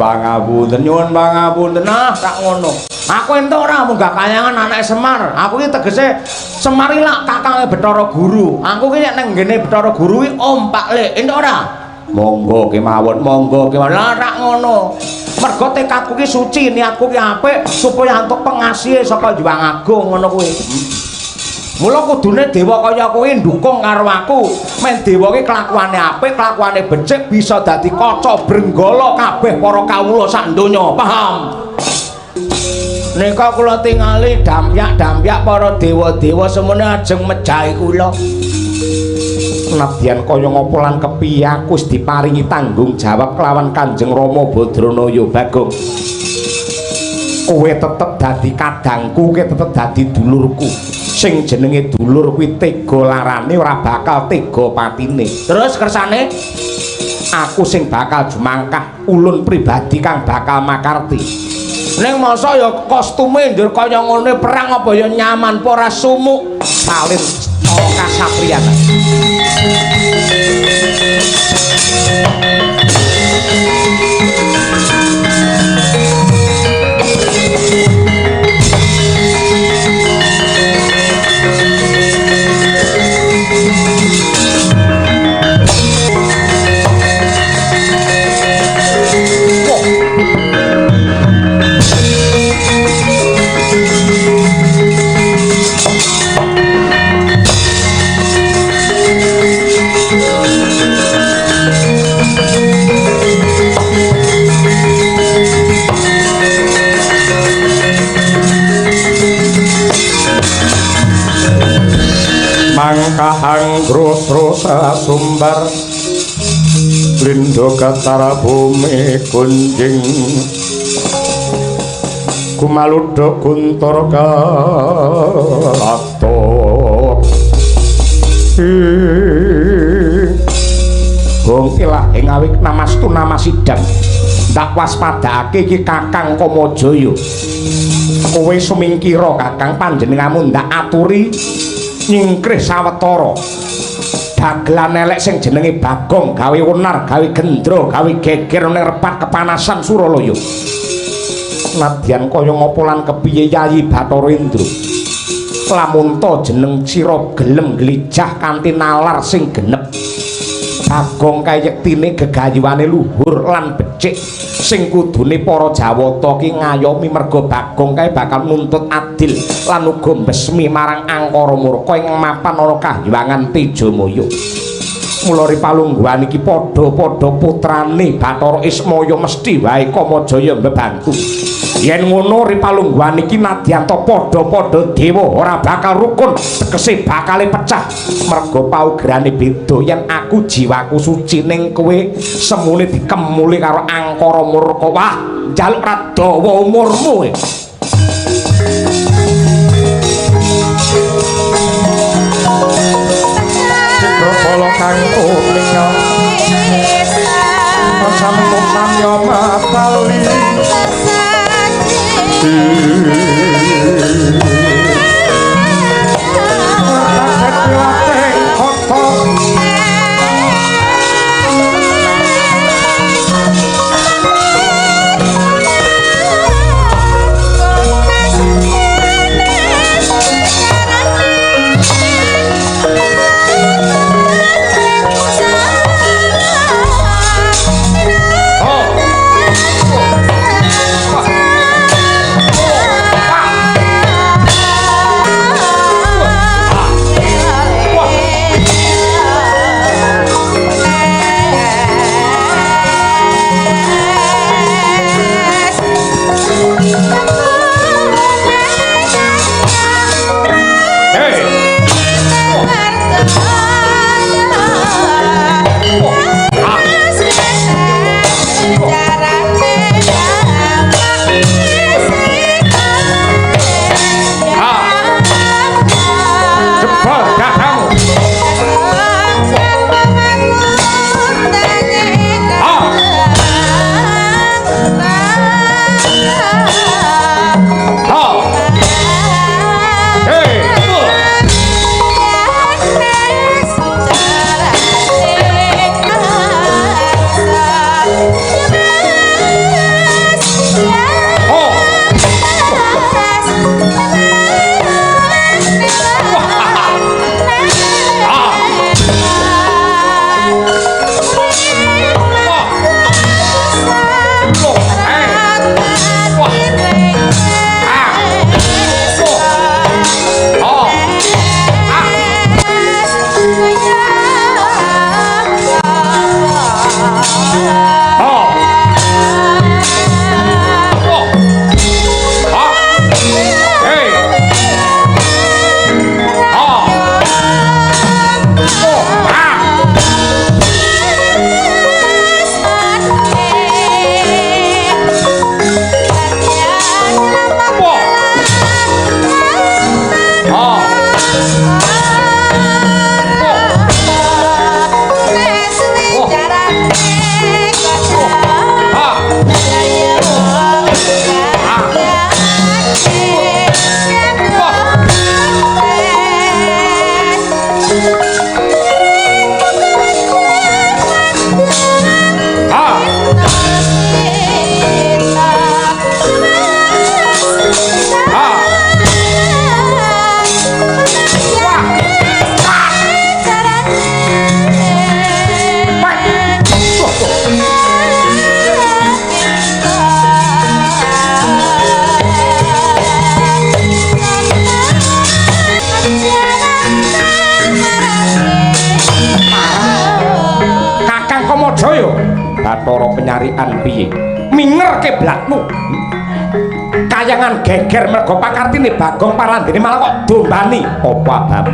pangapunten tak ngono. Aku entuk ora munggah kayangan anake Semar. Aku iki tegese Semar iki lak kakange Bathara Guru. Aku iki nek nang ngene Bathara Guru iki Om Pak Lek. Entuk ora? Monggo kemawon. Lah rak ngono. Mergo tekadku ki suci, niatku ki apik supaya antuk pengasihe saka Hyang Agung ngono kuwi. Mula kudune dewa kaya kuwi ndukung karo aku. Men dewa ki kelakuane apik, kelakuane becik bisa dadi kaca brenggala kabeh para kawula sak donya. Paham? Nika kula tingali dampyak para dewa-dewa semene ajeng mejahi kula. Nadyan kaya ngapa lan kepiye aku wis diparingi tanggung jawab kelawan Kanjeng Rama Badranaya Bagong. Kowe tetep dadi kadangku, kowe tetep dadi dulurku. Sing jenenge dulur kuwi tega larane ora bakal tega patine. Terus kersane aku sing bakal jumangkah ulun pribadi kang bakal makarti. Ning masa ya kostume ndur kaya ngene perang apa ya nyaman apa ora sumuk salin kasatriyan. Mangkahang grus-grus sumbar Lindo katara bumi kunjing Kumaludo kuntor kalato Gong ilah ing awik namastu namasidang tak waspadake iki Kakang Kamajaya kowe sumingkira Kakang panjenenganmu ndak aturi nyingkrih sawetara dagelan elek sing jenenge Bagong gawe wenar gawe gendra gawe geger ning repat kepanasan Suralaya nadyan kaya ngapa lan kepiye Yayi Bathara Indra lamun to jeneng sira gelem glijah kanthi nalar sing genep Bagong kayektine gegayuwane luhur lan becik sing kudune para Jawata ki ngayomi merga Bagong kae bakal nuntut adil lan uga mbesmi marang angkara murka ing mapan ana Kahyangan Tejamaya. Mula Ripalungguhan iki padha-padha putrane Bathara Ismaya mesti wae Kamajaya mbebantu. Yen ngono Ripalungguhan iki nadyanta padha-padha dewa ora bakal rukun, tegese bakale pecah. Merga paugerane beda yen aku jiwaku suci ning kowe semune dikemuli karo angkara murka. Wah, njaluk radawa umurmu. Kala kang kuning pasampunan yo matali Bathara penyarian piye mingerke blatmu Kahyangan geger merga pakartine Bagong Parandene malah kok dombani apa abab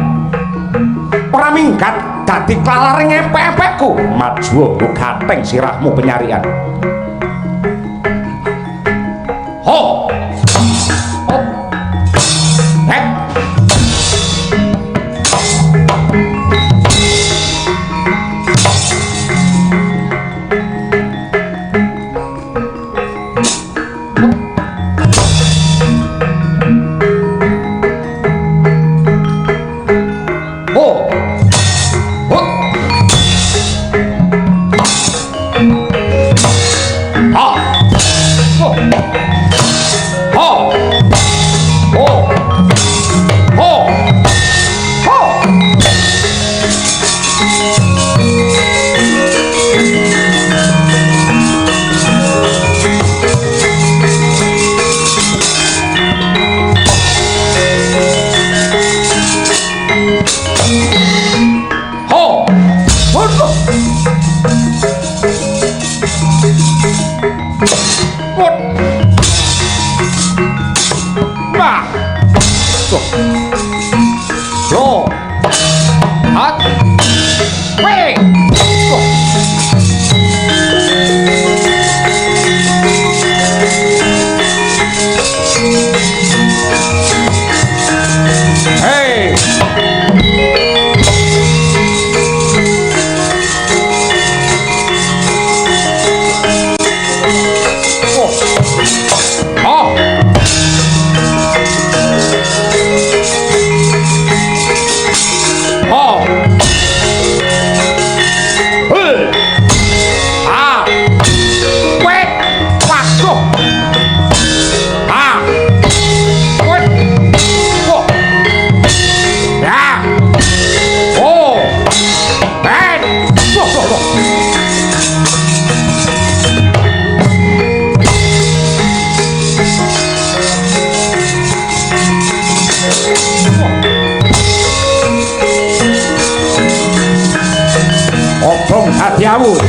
ora minggat dadi klalaring epek-epekku maju gateng sirahmu penyarian ho Ha! dawuh.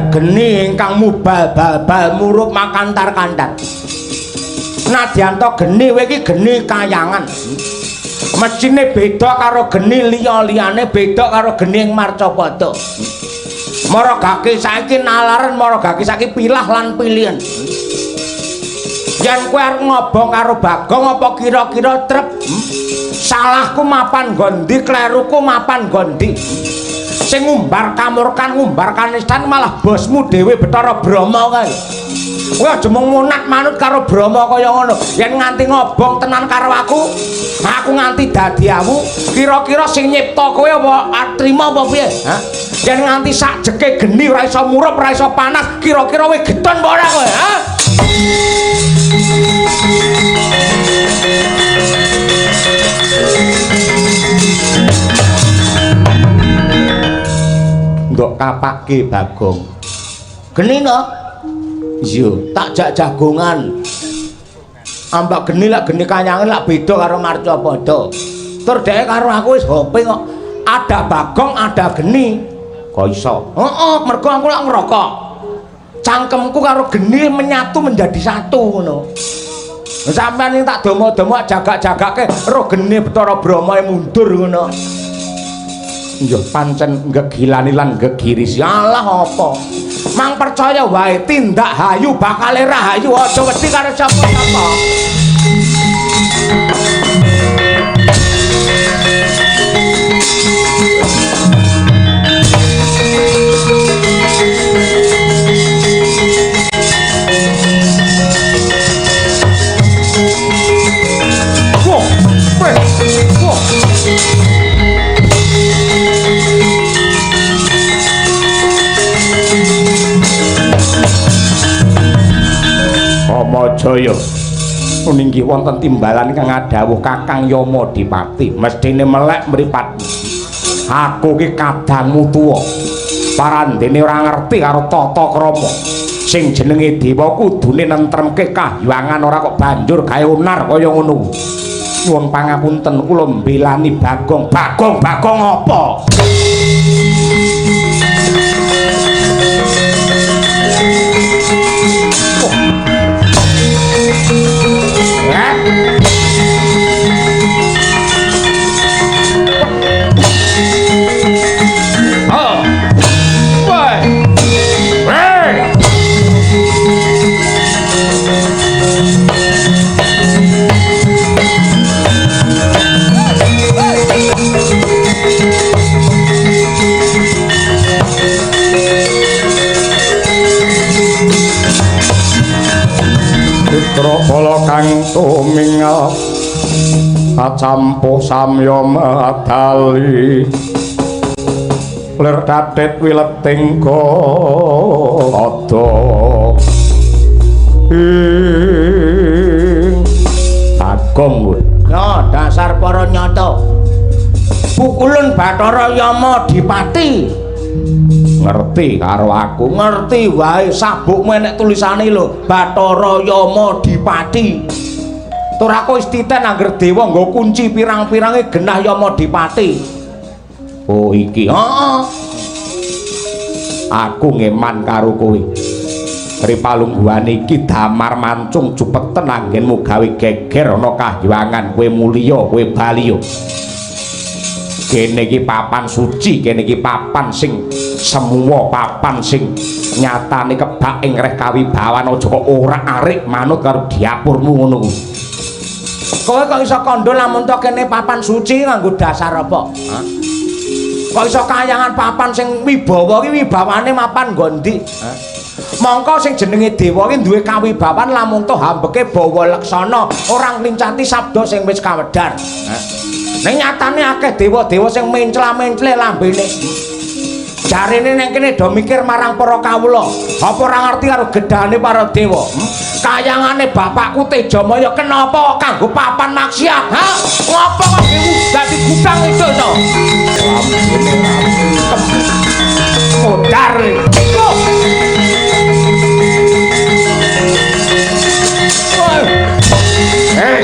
Geni ingkang mubal bal murup makantar kantar. Nadyanto geni kowe iki geni kayangan. Mestine beda karo geni liya-liyane, beda karo geni ing Marcapada. Maragake saiki nalaren, maragake saiki pilah lan pilihan. Yen kowe arep ngobong karo Bagong apa kira-kira trep? Salahku mapan gondi, kleruku mapan gondi. Sing ngumbar kamurkan, ngumbar kanistan malah bosmu dhewe Bathara Brama kae. Kowe aja mung munat manut karo Brama kaya ngono. Yen nganti ngobong tenan karo aku nganti dadi awu, kira-kira sing nyipta kowe apa trima apa piye? Hah? Yen nganti sak jeke geni ora iso murup, ora iso panas, kira-kira kowe gedon apa ora kowe? Hah? Ndok kapake Bagong. Geni no? Iya, tak jak jagongan. Ambak geni lak geni kayangan lak beda karo Marcapada. Tur dhek karo aku wis hope kok. Ada Bagong, ada geni. Kok iso? Heeh, mergo aku lak ngrokok. Cangkemku karo geni menyatu menjadi satu ngono. Sampeyan iki tak domo-domo jagak-jagake roh geni Bathara Brama mundur ngono. Ya pancen gegilani lan gegirisi. Alah apa? Mang percaya wae tindak hayu bakal rahayu, aja wedi karo sapa-sapa. Jaya meninggih wonten timbalan kang adhawuh Kakang Yama Dipati mestine melek mripat. Aku ki kadangmu tuwa parandene ora ngerti karo tata krama sing jenenge dewa kudune nentremke kahyangan ora kok banjur gawe unar kaya ngono. Nyuwun pangapunten kula mbelani Bagong. Bagong apa? Kala kang tumingal acampuh samya madali lir dadet wileting kada Bagong ya dasar para nyata pukulun Bathara Yama Dipati ngerti karo aku, ngerti wae sabukmu enek tulisane lho Bathara Yama Dipati. Tur aku istiten angger dewa nggo kunci pirang-pirange genah Yamadipati. Oh iki. Heeh. Aku ngeman karo kowe. Ripalungguhan iki damar mancung jupeten anggenmu gawe geger ana kahyangan kowe mulya kowe baliya. Kene iki papan suci, kene iki papan sing semua, papan sing nyatane kebak ing reh kawibawan aja kok ora arik manut karo diapurmu ngono kuwi. Kowe kok iso kandha lamun to kene papan suci nganggo dasar apa? Hah? Kok iso kayangan papan sing wibawa iki wibawane mapan nggo ndi? Hah? Mongko sing jenenge dewa iki duwe kawibawan lamun to hambeke bawa leksana, ora nglincati sabda sing wis kawedhar. Hah? Ning nyatane akeh dewa-dewa sing mencla-mencle lambene. Jarene ning kene do mikir marang para kawula. Apa ora ngerti karo gedane para dewa? Kayangane bapakku Tejamaya kenapa kanggo papan maksiat? Ha? Ngapa kok dadi gudang itu to? Modar. Hey.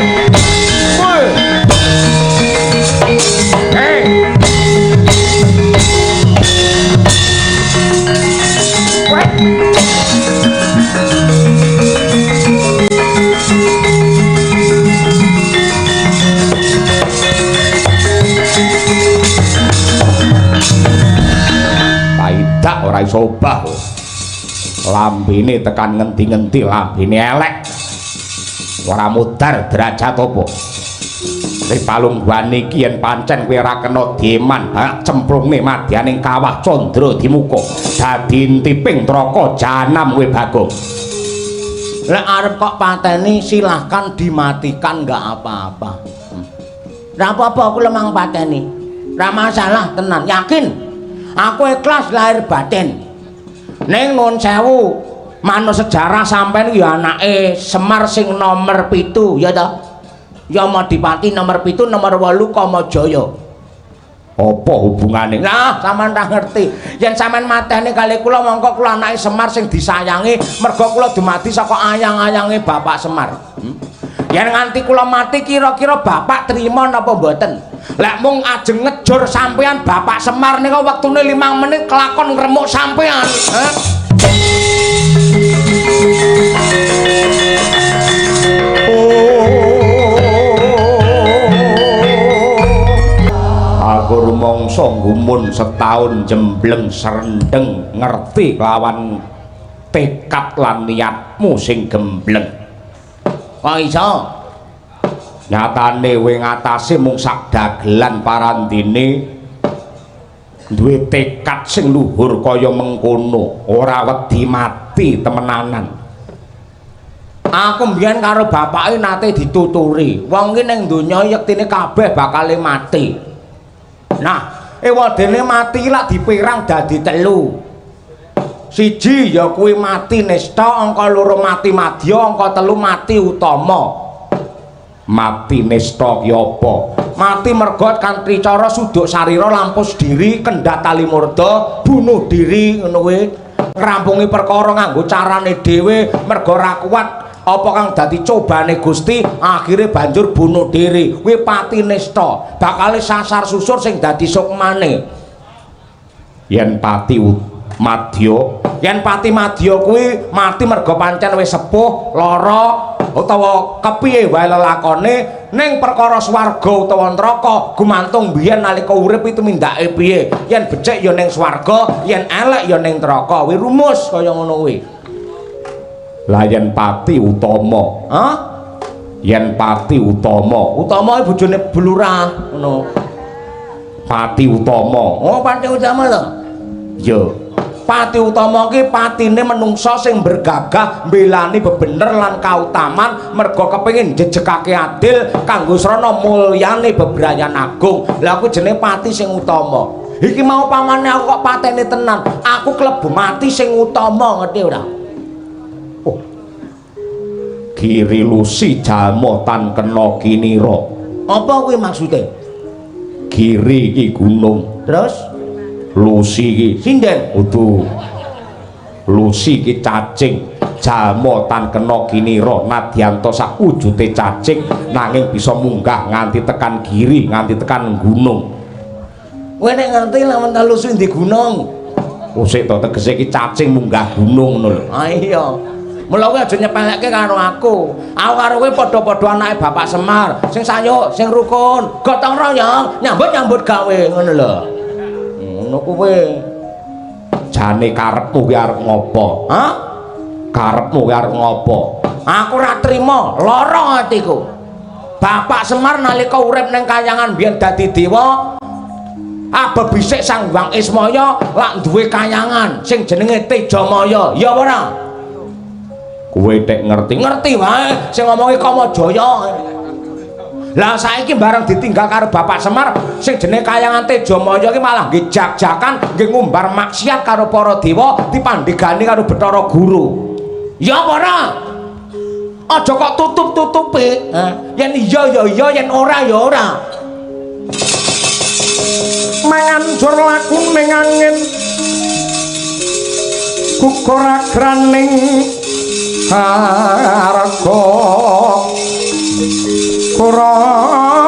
Paidak ora iso obah. Lambene tekan ngendi-ngendi lambene elek. Ora mudar derajat apa. Ripalungguhan iki yen pancen kowe ora kena dieman hak cemplungne madyaning kawah Candra Dimuka dadi intiping neraka jahanam kowe Bagong. Lek arep kok pateni silahkan dimatikan enggak apa-apa. Ora apa-apa aku lemang pateni. Ora masalah tenan, yakin. Aku ikhlas lahir batin. Ning nuwun sewu, manut sejarah sampean ya anake Semar sing nomor 7 ya ta? Yamadipati nomor 7 nomor 8 Kamajaya. Apa hubungane? Nah, sampean ra ngerti. Yen sampean mateni kali kula mongko kula anake Semar sing disayangi merga kula dumadi saka ayang-ayange Bapak Semar. Yen nganti kula mati kira-kira Bapak trima napa mboten? Lek mung ajeng ngejur sampean Bapak Semar nika wektune 5 menit kelakon ngremuk sampean. Aku rumangsa gumun setahun jembleng serendeng ngerti kelawan tekad lan niatmu sing gembleng. Kok iso? Nyatane kowe ngatasi mung sak dagelan parandene duwe tekad sing luhur kaya mengkono, ora wedi mati temenanan. Aku mbiyen karo bapake nate dituturi, wong iki ning donya yektine kabeh bakal mati. Nah, ewadene mati lak dipirang dadi 3. Siji ya kuwi mati nista, angka 2 mati madya, angka 3 mati utama. Mati nista ki apa? Mati merga kanthi cara suduk sarira lampus diri, kendhat tali murda, bunuh diri ngono kuwi. Ngrampungi perkara nganggo carane dhewe merga ora kuat apa kang dadi cobane Gusti akhire banjur bunuh diri kuwi pati nista bakal sasar susur sing dadi sukmane. Yen pati madya kuwi mati merga pancen wis sepuh lara utawa kepiye wae lelakone ning perkara swarga utawa neraka gumantung biyen nalika urip itu mindake piye. Yen becik ya ning swarga, yen elek ya ning neraka. Kuwi rumus kaya ngono kuwi. Lah yen pati utama, ha? Yen pati utama bojone Blurah ngono. Pati utama. Oh, pati utama lho. Ya. Pati utama ki patine menungsa sing bergagah mbelani bebener lan kautaman merga kepengin jejegake adil kanggo srana mulyane bebrayan agung. Lah aku jenenge pati sing utama. Iki mau pamane aku kok patene tenan. Aku klebu mati sing utama, ngerti ora? Giri lusi jalma tan kena kinira. Apa kuwi maksude? Giri iki gunung. Terus lusi iki sinden udu. Lusi iki cacing. jalma tan kena kinira nadyanto sak wujude cacing nanging bisa munggah nganti tekan giri nganti tekan gunung. Kowe nek ngerti lamun talusu ndi gunung. Usik to tegese iki cacing munggah gunung ngono lho. Ah iya. Mula kowe aja nyepelekke karo aku. Aku karo kowe padha-padha anake Bapak Semar, sing sayuk, sing rukun, gotong royong, nyambut gawe ngono lho. Ngono kuwi. Jane karepmu kuwi arep ngopo? Hah? Karepmu kuwi arep ngopo? Aku ora trima, lara atiku. Bapak Semar nalika urip ning kayangan biyen dadi dewa, abebisik Sang Hyang Ismaya lak duwe kayangan sing jenenge Tejamaya. Ya apa ora? Kowe tek Ngerti wae sing ngomongi Kamajaya. Lah saiki bareng ditinggal karo Bapak Semar sing jenenge kayangan Tejamaya iki malah nggih jak-jakan nggih ngumbar maksiat karo para dewa dipandhegani karo Bathara Guru. Ya apa ora? Aja kok tutup-tutupi. Yen iya ya iya, yen ora ya ora. mangancur laku ning angin gugur agraning harga kura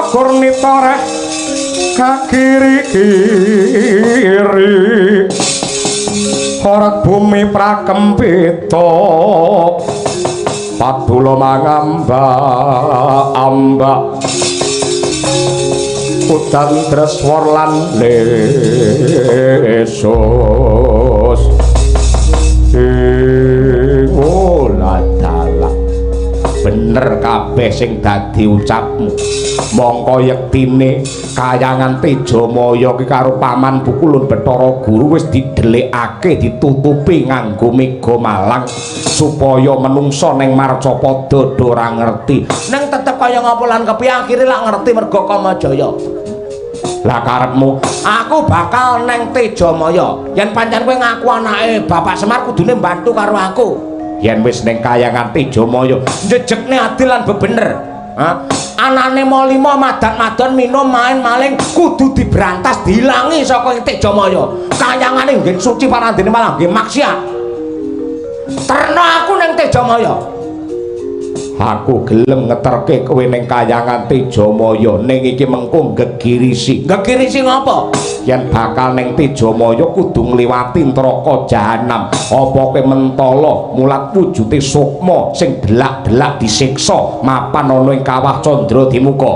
kurnita reh kakiri-kiri horat bumi prakempita padula mangamba-amba udan treswar lan lesus oladala bener kabeh sing dadi ucapmu mongko yektine kayangan Tejamaya ki karo Paman Bukulun Bathara Guru wis didelikake ditutupi nganggo mega malang supaya menungso ning Marcapada ora ngerti ning tetep kaya ngapa lan kepiye akhire lak ngerti merga Kamajaya. Lah karepmu aku bakal neng Tejamaya yen pancen kowe ngaku anake Bapak Semar kudune mbantu karo aku. Yen wis ning kayangan Tejamaya njejekne adil lan bebener. Anane Molima madan-madan minum main maling kudu diberantas diilangi saka Tejamaya. Kayangane nggih suci parandene malah nggih maksiat. Terno aku ning Tejamaya. Aku gelem ngeterke kowe ning kayangan Tejamaya ning iki mengko gegirisi. Gegirisi ngopo? Yen bakal ning Tejamaya kudu ngliwati neraka jahanam. Apa kowe mentala mulat wujude sukma sing delak-delak disiksa mapan ana ing kawah Candra Dimuka.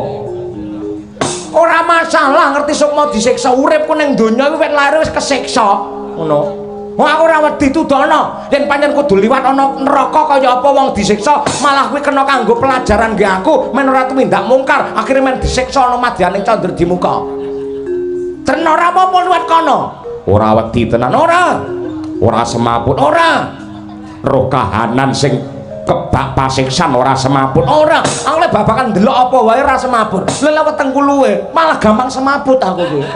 Ora masalah ngerti sukma disiksa, uripku ning donya iki wis lahir wis kesiksa. Ngono. Wong aku ora wedi tudono, yen pancen kudu liwat ana neraka kaya apa wong disiksa, malah kuwi kena kanggo pelajaran nggih aku men ora tumindak mungkar, akhire men disiksa ana madyaning Candra Dimuka. Ten ora apa-apa liwat kono. Ora wedi tenan ora. Ora semaput ora. Roh kahanan sing kebak pasiksan ora semaput ora. Aku lek babakan ndelok apa wae ora semaput. Lha weteng kuluwe malah gampang semaput aku kuwi.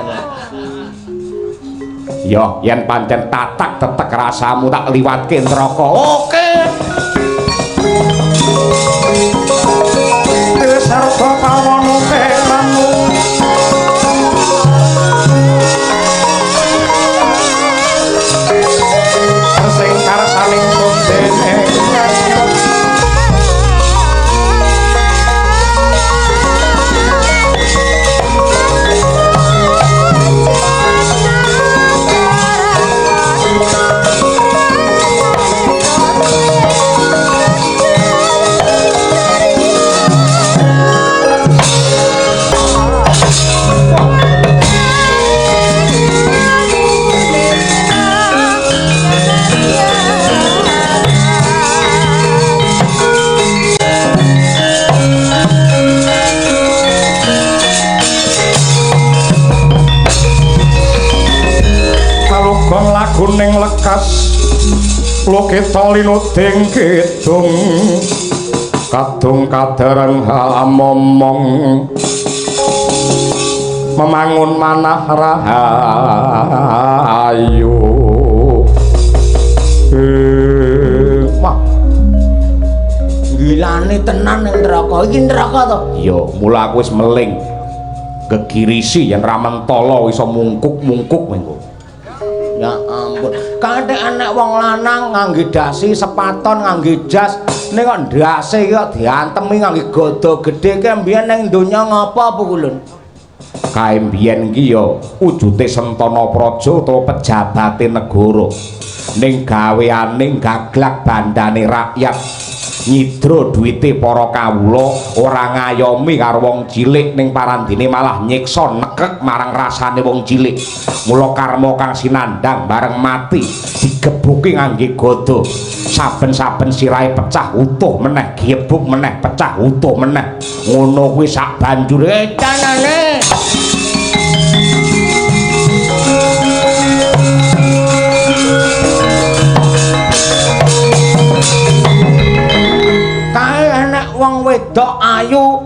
Yo, yen pancen tatak tetek rasamu tak liwatke neraka. Oke. Sarta pawono telamu. Sing karsaning kondene. Kuning lekas loketa linuding kidung kadung kadereng hamomong memangun manah rahayu Wah gilane tenan ning neraka iki neraka to yo mula aku wis meling gegirisi yen ra mentala iso mungkuk-mungkuk mengko. Ya ampun. Kanthi enek wong lanang ngangge dasi sepaton ngangge jas ning kok ndase iki kok diantemi ngangge godo gedhe ki mbiyen ning donya ngapa pukulun? Kae mbiyen iki ya wujude Sentana Praja utawa pejabate negara. Ning gaweane gaglak bandane rakyat. Nyidra duwite para kawula ora ngayomi karo wong cilik ning parandene malah nyiksa nekek marang rasane wong cilik. Mula karma kang sinandang bareng mati digebuki ngangge godo. Saben-saben sirahe pecah utuh meneh gebuk meneh pecah utuh meneh. Ngono kuwi sak banjure canane. Wong wedok ayu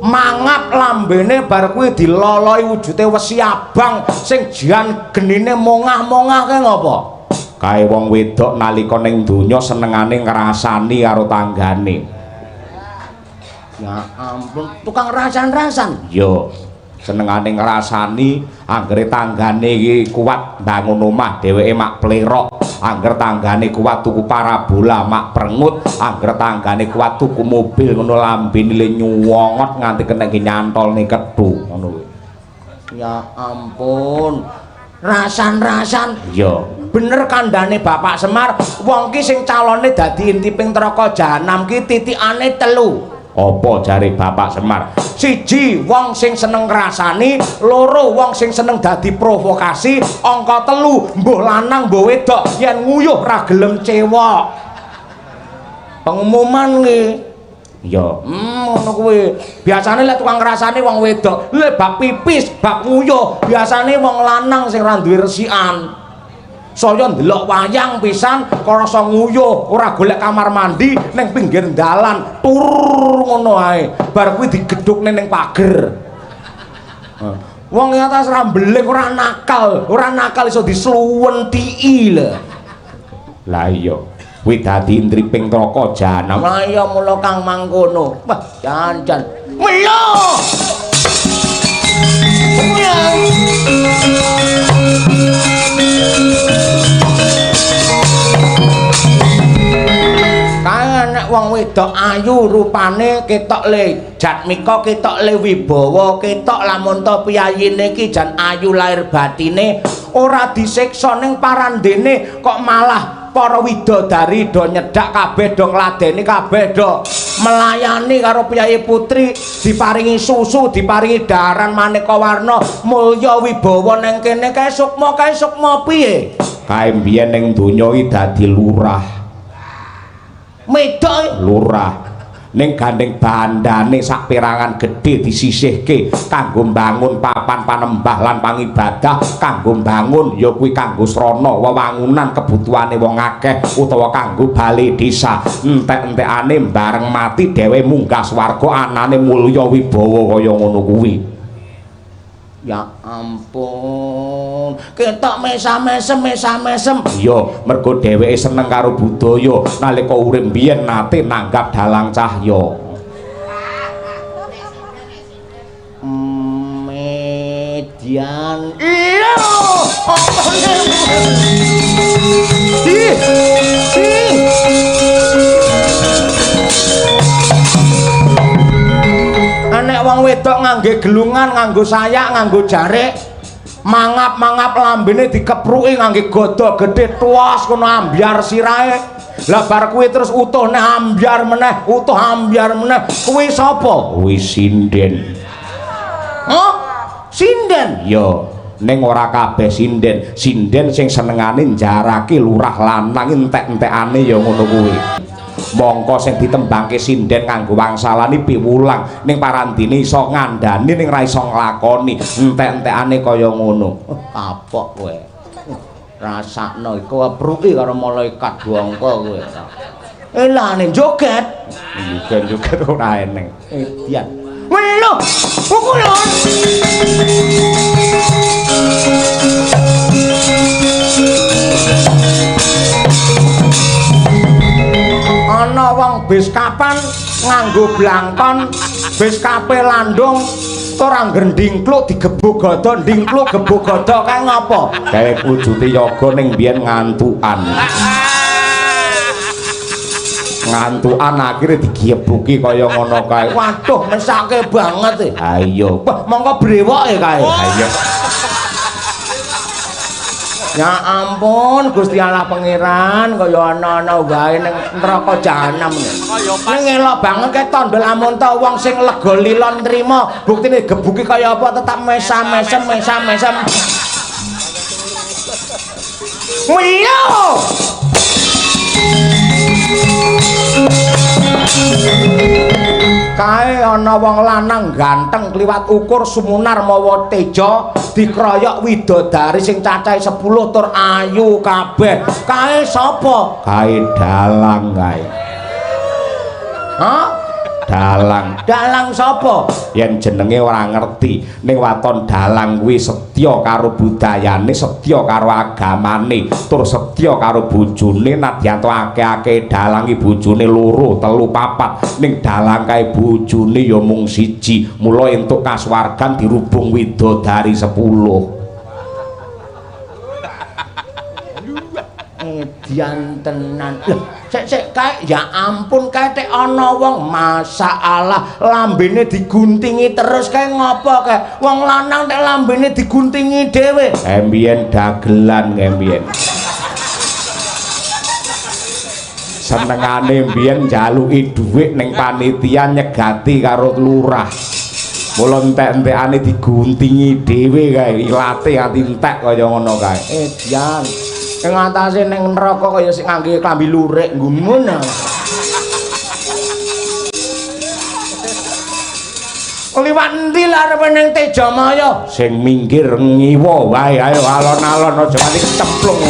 mangap lambene bar kuwi diloloi wujude wesi abang sing jan genine mongah-mongah ke ngopo? Kae wong wedok nalika ning donya senengane ngrasani karo tanggane. Ya ampun, tukang rasan-rasan. Yo, senengane ngrasani anggere tanggane iki kuat bangun omah dheweke mak plerok. Angger tanggane kuat tuku parabola mak prengut, angger tanggane kuat tuku mobil ngono lambene le nyuwongot nganti kena nyantolne kethu ngono kuwi. Ya ampun. Rasan-rasan. Iya. Bener kandhane Bapak Semar, wong ki sing calone dadi intiping neraka jahanam ki titikane 3. Apa jare Bapak Semar? Siji wong sing seneng ngrasani, loro wong sing seneng dadi provokasi, angka 3 mbuh lanang mbuh wedok yen nguyuh ra gelem cewek. Pengumuman ki. Ya, ngono kuwi. Biasane lek tukang ngrasani wong wedok, lek bab pipis, bab nguyuh, biasane wong lanang sing ra duwe resikan. Saya ndelok wayang pisan krasa nguyuh ora golek kamar mandi ning pinggir dalan tur ngono ae bar kuwi digedhukne ning pager. Wong atas rambeling ora nakal iso disluwentiki lho. Lah iya kuwi dadi intriping neraka jahanam. Lah iya mula kang mangkono. Wah, jan-jan. Mula. Nek wong wedok ayu rupane ketok le Jatmika ketok le wibawa ketok lamun to piyayine iki jan ayu lahir batine ora disiksa ning parandene kok malah para widodari do nyedak kabeh do ngladeni kabeh do melayani karo piyayi putri diparingi susu diparingi daharan maneka warna mulya wibawa ning kene kae sukma piye kae mbiyen ning donya iki dadi lurah medok lurah ning gandeng bandane sak perangan gedhe disisihke kanggo mbangun papan panembah lan pangibadah kanggo mbangun ya kuwi kanggo srana wewangunan kebutuhane wong akeh utawa kanggo bale desa entek-entekane bareng mati dhewe munggah swarga anane mulya wibawa kaya ngono kuwi. Ya ampun, ketok mesam-mesem. Iya, mergo dheweke seneng karo budaya nalika urip biyen nate nanggap dalang cahya. Median. Iya. Nek wong wedok ngangge gelungan, nganggo sayak, nganggo jarik, mangap-mangap lambene dikepruki ngangge godo gedhe tuwas kono ambyar sirahe. Lah bar kuwi terus utuh nek ambyar meneh, utuh ambyar meneh. Kuwi sapa? Kuwi sinden. Oh, sinden. Yo, ning ora kabeh sinden. Sinden sing senengane njarake lurah lanang entek-entekane ya ngono kuwi. Mongko sing ditembangke sinden kanggo wangsalane piwulang ning parandene iso ngandani ning ra iso nglakoni entek-entekane kaya ngono. Kapok kowe. Rasakno iku kepruki karo malaikat bangka kowe. Elane joget. Joget ora eneng. Dian. Welo, pukulon. Ana wong bis kapan nganggo blangkon bis kape landung tur angger ndingkluk digebuk gada ndingkluk gebuk gada kae ngopo kae wujute yoga ning biyen ngantukan akhirnya digebuki kaya ngono kae waduh mesake banget ha iya wah mongko brewoke kae ha iya ya ampun Gusti Allah pangeran kaya ana-ana wae ning neraka jahanam ning elok banget kae tandha lamun ta wong sing lega lila nrimo buktine gebuki kaya apa tetap mesam-mesem Wiyo kae ana wong lanang ganteng kliwat ukur sumunar mawa teja dikroyok widodari sing cacahe 10 tur ayu kabeh kae sapa kae dalang kae ha dalang sapa yen jenenge ora ngerti ning waton dalang kuwi setya karo budayane setya karo agamane tur setya karo bojone nadyan to akeh-akeh dalangi bojone 2 3 4 ning dalang kae bojone ya mung 1 mula entuk kasuwargan dirubung widodari 10 diantenan sik kae ya ampun kae tek ana wong masalah lambene diguntingi terus kae ngopo kae wong lanang tek lambene diguntingi dhewe mbiyen dagelan mbiyen senengane mbiyen njaluki dhuwit ning panitia nyegati karo lurah mula entek-entekane diguntingi dhewe kae ilate ati entek kaya ngono kae jan ing atase ning neraka kaya sing ngangge klambi lurik nggumun liwat endi larepe ning Tejamaya sing minggir ngiwa wae ayo alon-alon aja nganti kecemplung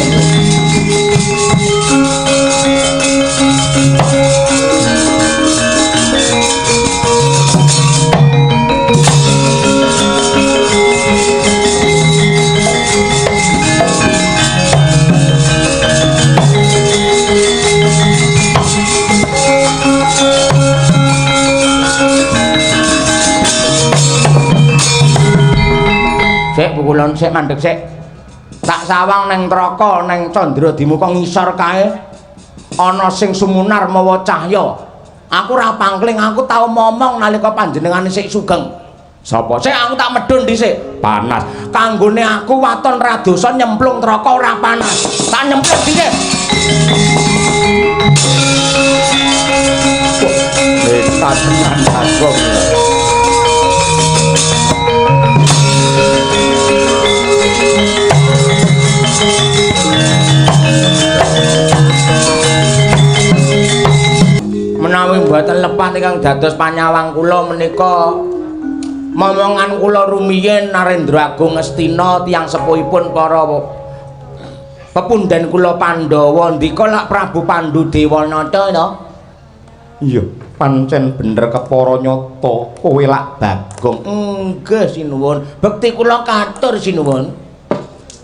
sik pukulon sik mandeg sik tak sawang neng neraka neng Candra Dimuka ngisor kae ana sing sumunar mawa cahya aku ora pangkling aku tau momong nalika panjenengane sik sugeng sapa sik aku tak medhun dhisik panas kanggone aku waton radosa nyemplung neraka ora panas tak nyemplung dhisik Eta tenan Bagong menawi mboten lepat ingkang dados panyawang kula menika momongan kula rumiyin Narendra Agung Ngastina tiyang sepuhipun para pepundhen kula Pandhawa ndika lak Prabu Pandu Dewanata to iya pancen bener kepara nyata kowe lak Bagong nggih sinuwun bekti kula katur sinuwun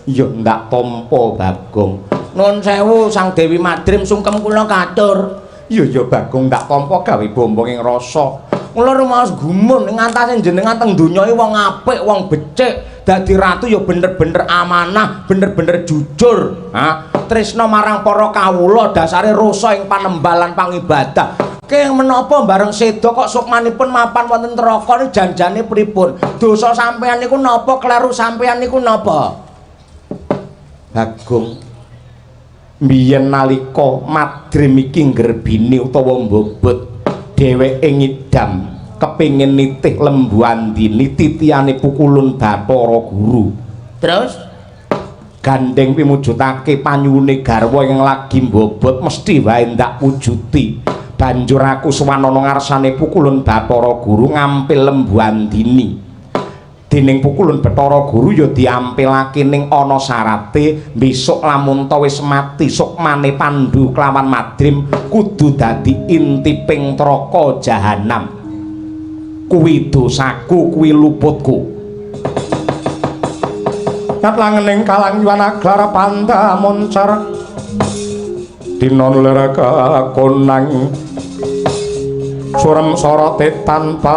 iya ndak tampa Bagong nuwun sewu Sang Dewi Madrim sungkem kula katur iya Bagong ndak tampa gawe bombong ing rasa kula rumaos gumun ing antase jenengan teng donya iki wong apik wong becik dadi ratu ya bener-bener amanah bener-bener jujur ha tresna marang para kawula dasare rasa ing panembalan pangibadah keng menapa bareng seda kok sukmanipun mapan wonten neraka niku janjane pripun dosa sampeyan niku napa kleru sampeyan niku napa Bagong biyen nalika Madrim iki nggerbini utawa mbobot dheweke ngidam kepingin nitih Lembu Andini titiane Pukulun Bathara Guru terus gandeng pimujudake panyuwune garwa yang lagi mbobot mesti wae ndak wujuti banjur aku suwanana ngarsane Pukulun Bathara Guru ngampil Lembu Andini dening Pukulun Bathara Guru ya diampilake ning ana syarate besok lamun ta wis mati sukmane Pandu kelawan Madrim kudu dadi intiping neraka jahanam kuwi dosaku kuwi luputku natlangening kalanggiwan aglara panda moncar dina nularaga konang surem sorote tanpa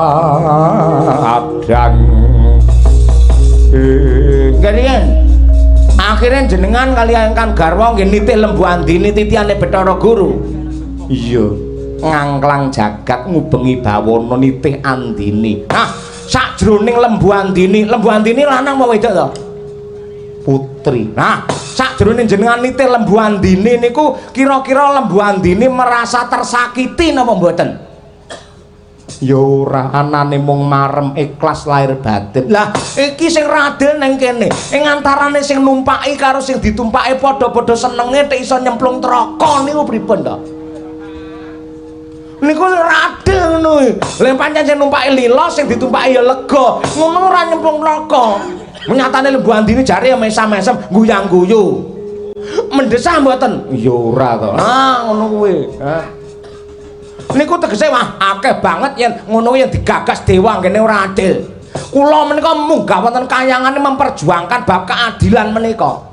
adang. Kalian akhirnya jenengan kalian kan garwa nggih nitih Lembu Andini titiane Bathara Guru. Iya, ngangklang jagat ngubengi bawana nitih Andini. Nah, sakjroning Lembu Andini lanang apa wedok to? putri. Nah, sakjroning jenengan nitih Lembu Andini niku kira-kira Lembu Andini merasa tersakiti napa mboten? Ya ora, anane mung marem ikhlas lahir batin. Lah, iki sing radel nang kene. Ing antarane sing numpaki karo sing ditumpaki padha-padha senenge tek iso nyemplung neraka niku pripun to? Niku radel ngono. Lah pancen sing numpaki lila sing ditumpaki ya lega. Ngono ora nyemplung neraka. Nyatane Lembu Andini jare mesam-mesem guyang-guyu. Mendesah mboten? Ya ora to. Ah, ngono kuwi. Niku tegese wah akeh banget yen ngono yen digagas dewa ngene ora adil. Kula menika munggah wonten kayangane memperjuangkan bab keadilan menika.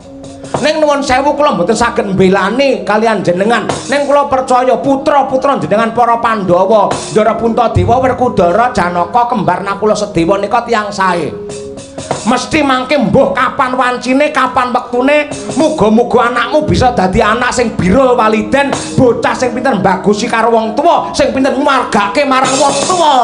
Ning nuwun sewu kula mboten saged mbelani kalian jenengan. Ning kula percaya putra-putra jenengan para Pandhawa, Ndara Puntadewa, Werkudara, Janaka, kembar Nakula Sedewa nika tiyang sae. Mesti mangke mbuh kapan wancine, kapan wektune, muga-muga anakmu bisa dadi anak sing birul waliden, bocah sing pinter mbagusi karo wong tuwa, sing pinter margake marang wong tuwa.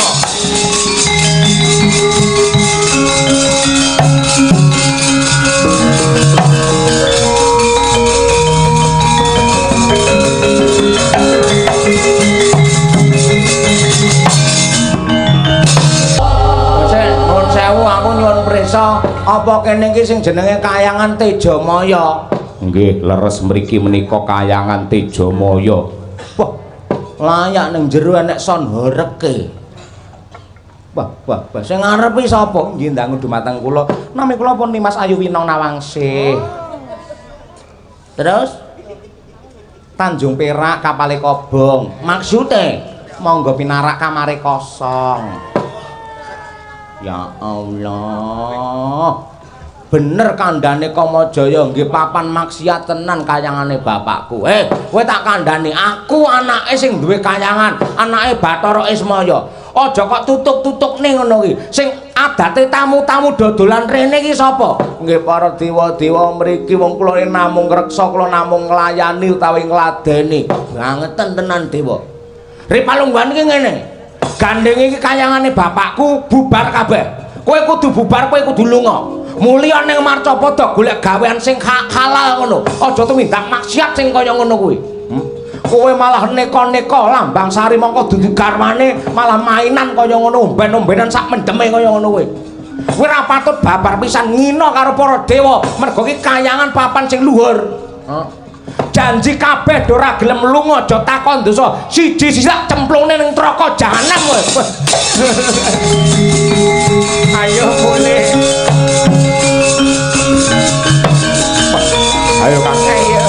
Aku nyuwun prisa apa kene iki sing jenenge Kayangan Tejamaya. Nggih, leres mriki menika Kayangan Tejamaya. Wah, layak ning jero enek son horeke. Wah, sing ngarepi sapa? Nggih ndangu dumateng kula. Nami kula pun Nimas Ayu Winong Nawangsih. Terus Tanjung Perak kapale kobong. Maksude monggo pinarak kamare kosong. Ya Allah, bener kandhane Kamajaya nggih papan maksiat tenan kayangane bapakku. Kowe tak kandhani aku anake sing duwe kayangan, anake Bathara Ismaya. Aja kok tutuk-tutukne ngono ki. Sing adate tamu-tamu dodolan rene iki sapa? Nggih para dewa-dewa mriki wong kula namung ngreksa, kula namung nglayani utawi ngladeni. Bangeten tenan dewa. Ripalungguhan iki ngene. Gandeng iki kayangane bapakku bubar kabeh. Kowe kudu bubar, kowe kudu lunga. Mulya ning Marcapada golek gawean sing halal ngono. Aja tumindak maksiat sing kaya ngono kuwi. Kowe malah neka-neka Lambang Sari mongko dudu garwane, malah mainan kaya ngono, omben-ombenan sak mendeme kaya ngono kuwi. Kowe ora patut babar pisan ngina karo para dewa, mergo iki kayangan papan sing luhur. Janji kabeh ora gelem lunga aja takon dosa siji sisak cemplungne ning neraka jahanam kowe. Ayo boleh. Ayo Kang. Ayo.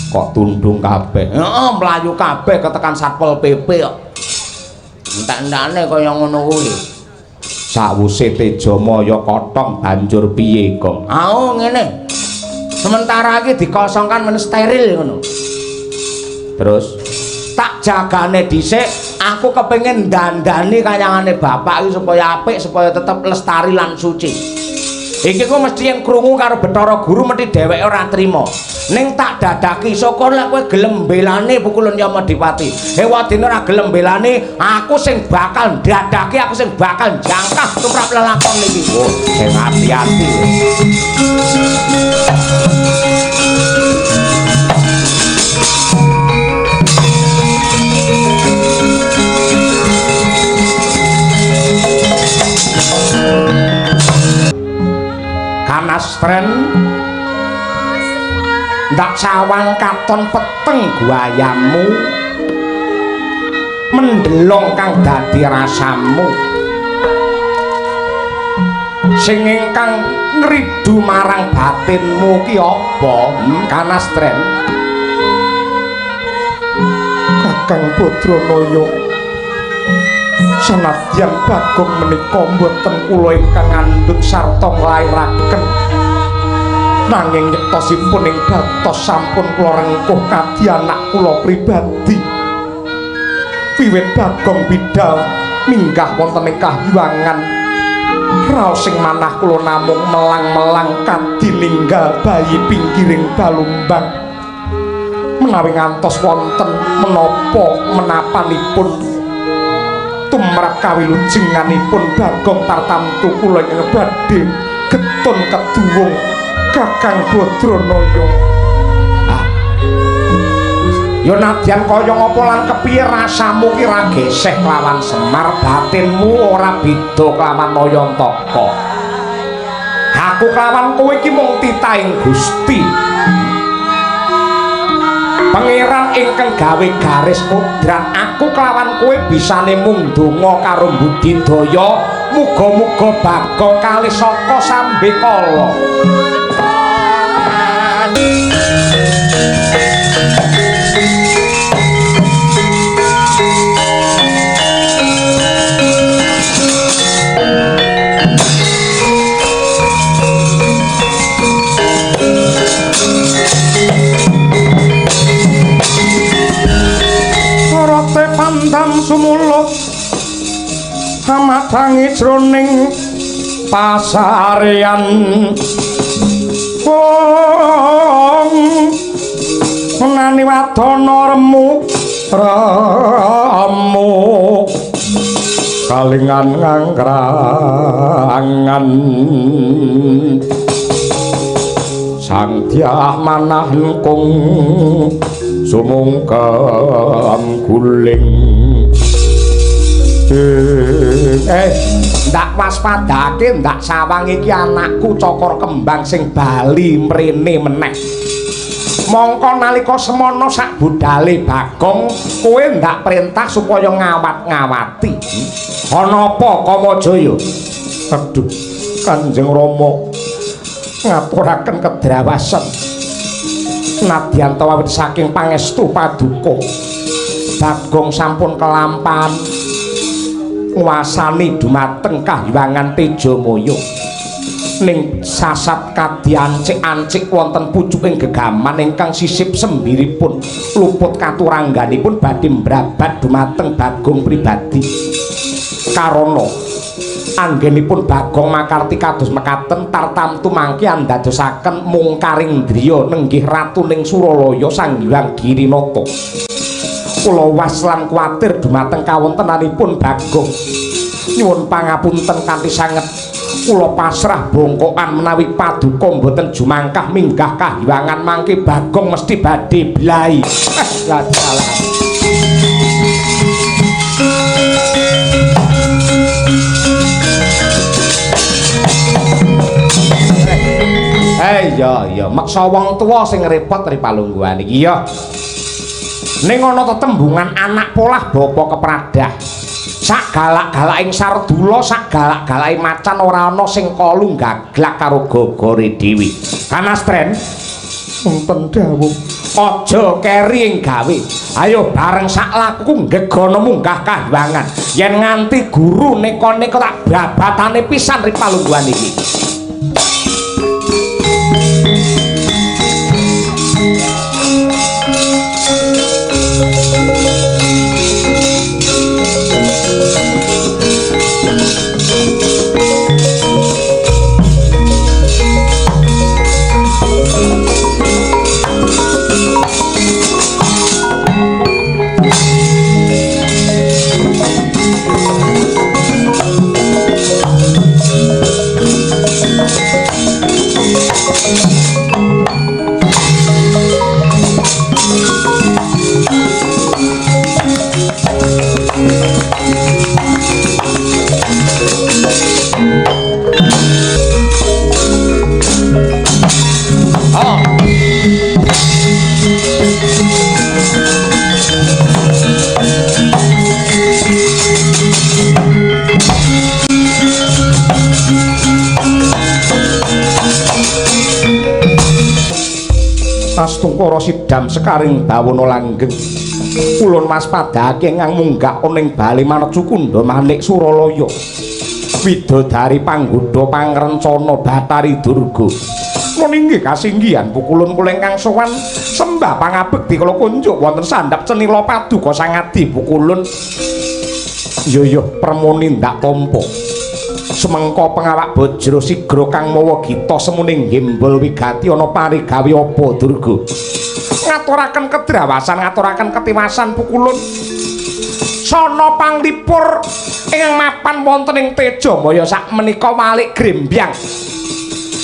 Kok tundung kabeh. Heeh, mlayu kabeh ketekan Satpol PP kok. Entek-entekane kaya ngono kuwi. Sawuse Tejamaya kothong banjur piye kok? Ngene. Sementara iki dikosongkan men steril ngono. Terus tak jagane dhisik, aku kepengin dandani kayangane bapak iki supaya apik, supaya tetep lestari lan suci. Iki ku mesti yang krungu karo Bathara Guru mesti dheweke ora trima. Ning tak dadaki syukur lek kowe gelem mbelane pukulun Yamadipati. Wadine ora gelem mbelane, aku sing bakal dadaki, aku sing bakal jangkah tumrap lelakon iki. Oh, sing hati-hati. Kanastren ndak sawang katon peteng guayamu mendelong kang dadi rasamu sing ingkang ngridu marang batinmu ki apa Kanastren? Kakang Badranaya Senadyan Bagong menika mboten kula ingkang ngandhut sarta nglairaken nanging nyektosipun ing batos sampun kula rengkuh kadhi anak kula pribadi. Wiwit Bagong bidhal minggah wonten ing kahyangan raos sing manah kula namung melang-melang kadhi ninggal bayi pinggiring balumbang menawi ngantos wonten menapanipun tumrap kawilujenganipun Bagong tartamtu kula ing badhe getun keduwung Kakang Badranaya. Ya nadyan kaya ngapa lan kepiye rasamu ki ra geseh lawan Semar, batinmu ora beda kelawan Nayantaka. Aku kelawan kowe iki mung titahing Gusti. Pangeran ingkang gawe garis kodrat, aku kelawan kowe bisane mung donga karo budidaya, muga-muga Bagong kalih saka sambekala. Pandam sumuluk hamatangi jroning pasarean wong menani wadana remu kalingan ngangkrangan sang dyah manah engkung sumungkem guling ndak waspadake ndak sawang iki anakku cokor kembang sing bali mrene meneh mongko nalika semana sak budale Bagong kowe ndak perintah supaya ngawat-ngawati ana apa Kamajaya? Aduh Kanjeng Rama ngaturaken kedrawasan nadyan tawawit saking pangestu paduka Bagong sampun kelampahan nguasani dumateng kahyangan Tejamaya ning sasat kadhi ancik-ancik wonten pucuking gegaman ingkang sisip sembiripun luput katurangganipun badhe mbrabat dumateng Bagong pribadi karana anggenipun Bagong makarti kados mekaten tartamtu mangke andadosaken mungkaring driya nenggih ratuning Suralaya Sang Hyang Girinata. Kula was lan kuwatir dumateng kawontenanipun Bagong. Nyuwun pangapunten kanthi sanget kula pasrah bongkokan menawi paduka mboten jumangkah minggah kahyangan mangke Bagong mesti badhe blai. Lah dalah. Ya maksa wong tuwa sing repot ripalungguhan iki ya. Ning ana tetembungan anak polah bapa kepradah. Sak galak-galaking Sardula, sak galak-galake macan ora ana sing kalu gaglak karo gogore dhewe. Kanastren wonten dawuh, aja keri ing gawe. Ayo bareng sak laku ngegono munggah kahyangan. Yen nganti guru neka-neka tak babatane pisan ripalungguhan iki. Astungkara sidam sekaring bawana langgeng Ulun waspadake ngang munggah oning bali Manecu Kunda Manik Suralaya. Widodari panggoda pangrencana Batari Durga. Nun inggih kasinggihan pukulun kula ingkang sowan sembah pangabekti kula kunjuk wonten sandhap cenila paduka sangadi pukulun. Yo permuni ndak tampa. Semengko pengawak Bajra Sigra kang mawa gita semuning Gembol wigati ana parigawe apa Durga. Ngaturaken kedrawasan ngaturaken ketiwasan pukulun. Sono panglipur ingkang mapan wonten ing Tejamaya sakmenika walik grembyang.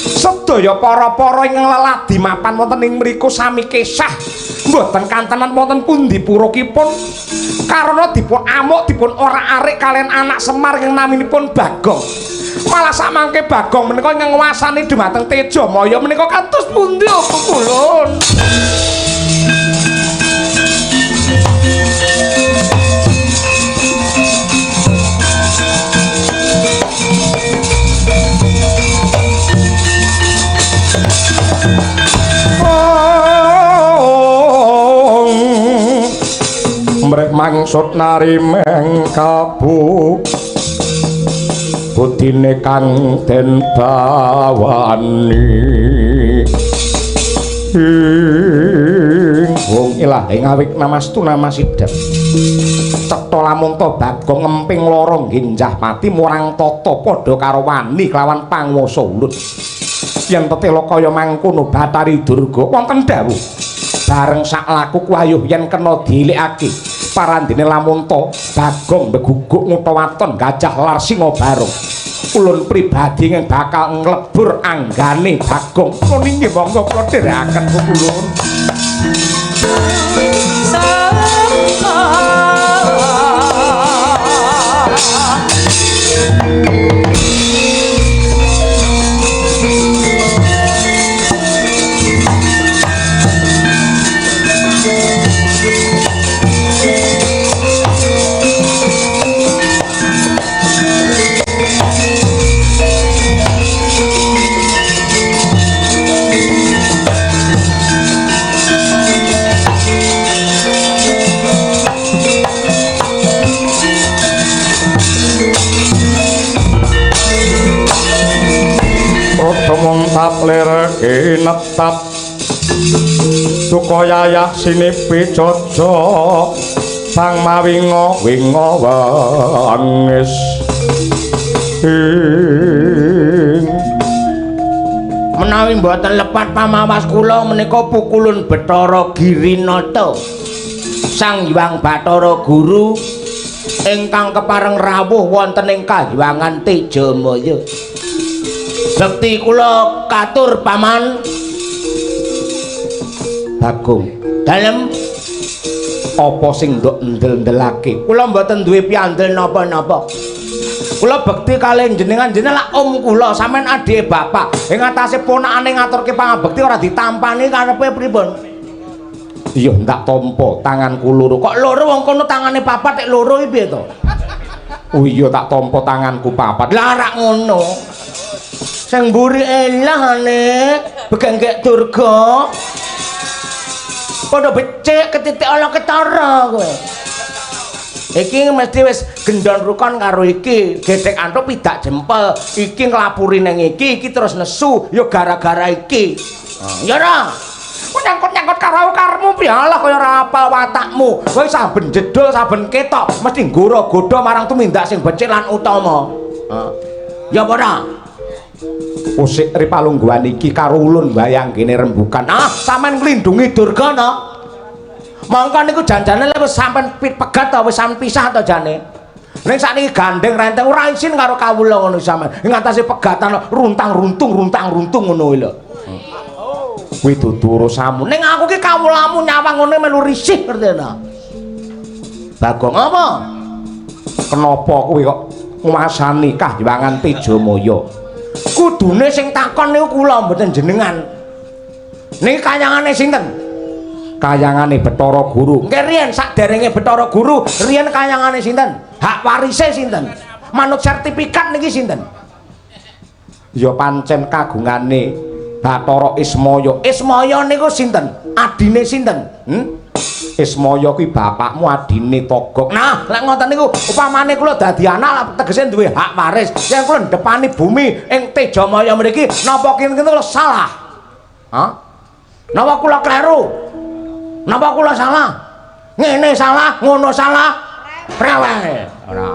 Sedaya para-para ingkang leladi mapan wonten ing mriku sami kesah mboten kantenan wonten pundi purakipun karena dipun amuk dipun ora-arik kalian anak Semar yang naminipun Bagong. Malah samangke Bagong menika ingkang nguwasani dhumateng Tejamaya menika kados pundi pukulun. Mrek mangsut narimeng kabu budine kang den bawani wong ilah ing awik namastu namasidhap cetha lamun to Bagong ngemping lara nginjah pati murang tata padha karo wani kelawan panguwasa ulun yen tetela kaya mangkono Batari Durga wonten dawuh bareng sak laku kuayuh yen kena dilikake parandene lamun to Bagong beguguk ngutawaton Gajah Lar Singabarung ulun pribadi yang bakal nglebur anggane Bagong kula inggih monggo kula dherekaken pukulun. Lerke netap Tukayayah sinipi jojo Bang mawingo wingo wangis Menawi mboten lepat pamawas kula menika pukulun Bathara Girinata Sang Hyang Bathara Guru ingkang kepareng rawuh wonten ing Kahyangan Tejamaya. Bekti kula katur paman Bagong dalem apa sing ndok ndel-ndelake kula mboten duwe piandel napa-napa kula bekti kalih jenengan lak om kula sampean adike bapak ing atase ponakane ngaturke pangabekti ora ditampani karepe pripun iya ndak tampa tanganku loro kok loro wong kono tangane papat nek loro iki piye to oh iya tak tampa tanganku papat lah rak ngono sing mburi elah nek begenggek Durga padha becik ketitik ala ketara kowe iki mesti wis gendon rukon karo iki gedhek antuk pidak jempel iki nglapuri ning iki terus nesu ya gara-gara iki ya ora nyangkut-nyangkut karo karmu pialah kaya ora apal watakmu kowe saben jedul saben ketok mesti nggoro-godo marang tumindak sing becik lan utama ya apa ora usik ripalungguhan iki karo ulun mbayang kene rembugan sampean nglindungi Durga no mongko niku janjane wis sampean pegat ta wis sampean pisah ta jane ning sakniki gandeng renteng ora isin karo kawula ngono sampean ing atase pegatan runtang-runtung ngono lho kuwi dudu urusanmu ning aku ki kawulamu nyawang ngene melu risih ngerti ta Bagong apa kenapa kuwi kok nguasani Kahyangan Tejamaya kudune sing takon niku kula mboten jenengan niki kayangane sinten kayangane Bathara Guru nggih riyen saderenge Bathara Guru riyen kayangane sinten hak warise sinten manut sertifikat niki sinten ya pancen kagungane Bathara Ismaya niku sinten adine sinten Ismaya kuwi bapakmu adine Togog. Nah, lek ngoten niku upamane kula dadi anak tegese duwe hak waris. Yen kula ndepani bumi ing Tejamaya mriki napa kene kula salah? Hah? Napa kula kleru? Napa kula salah? Ngene salah, ngono salah. Rewel. Ora.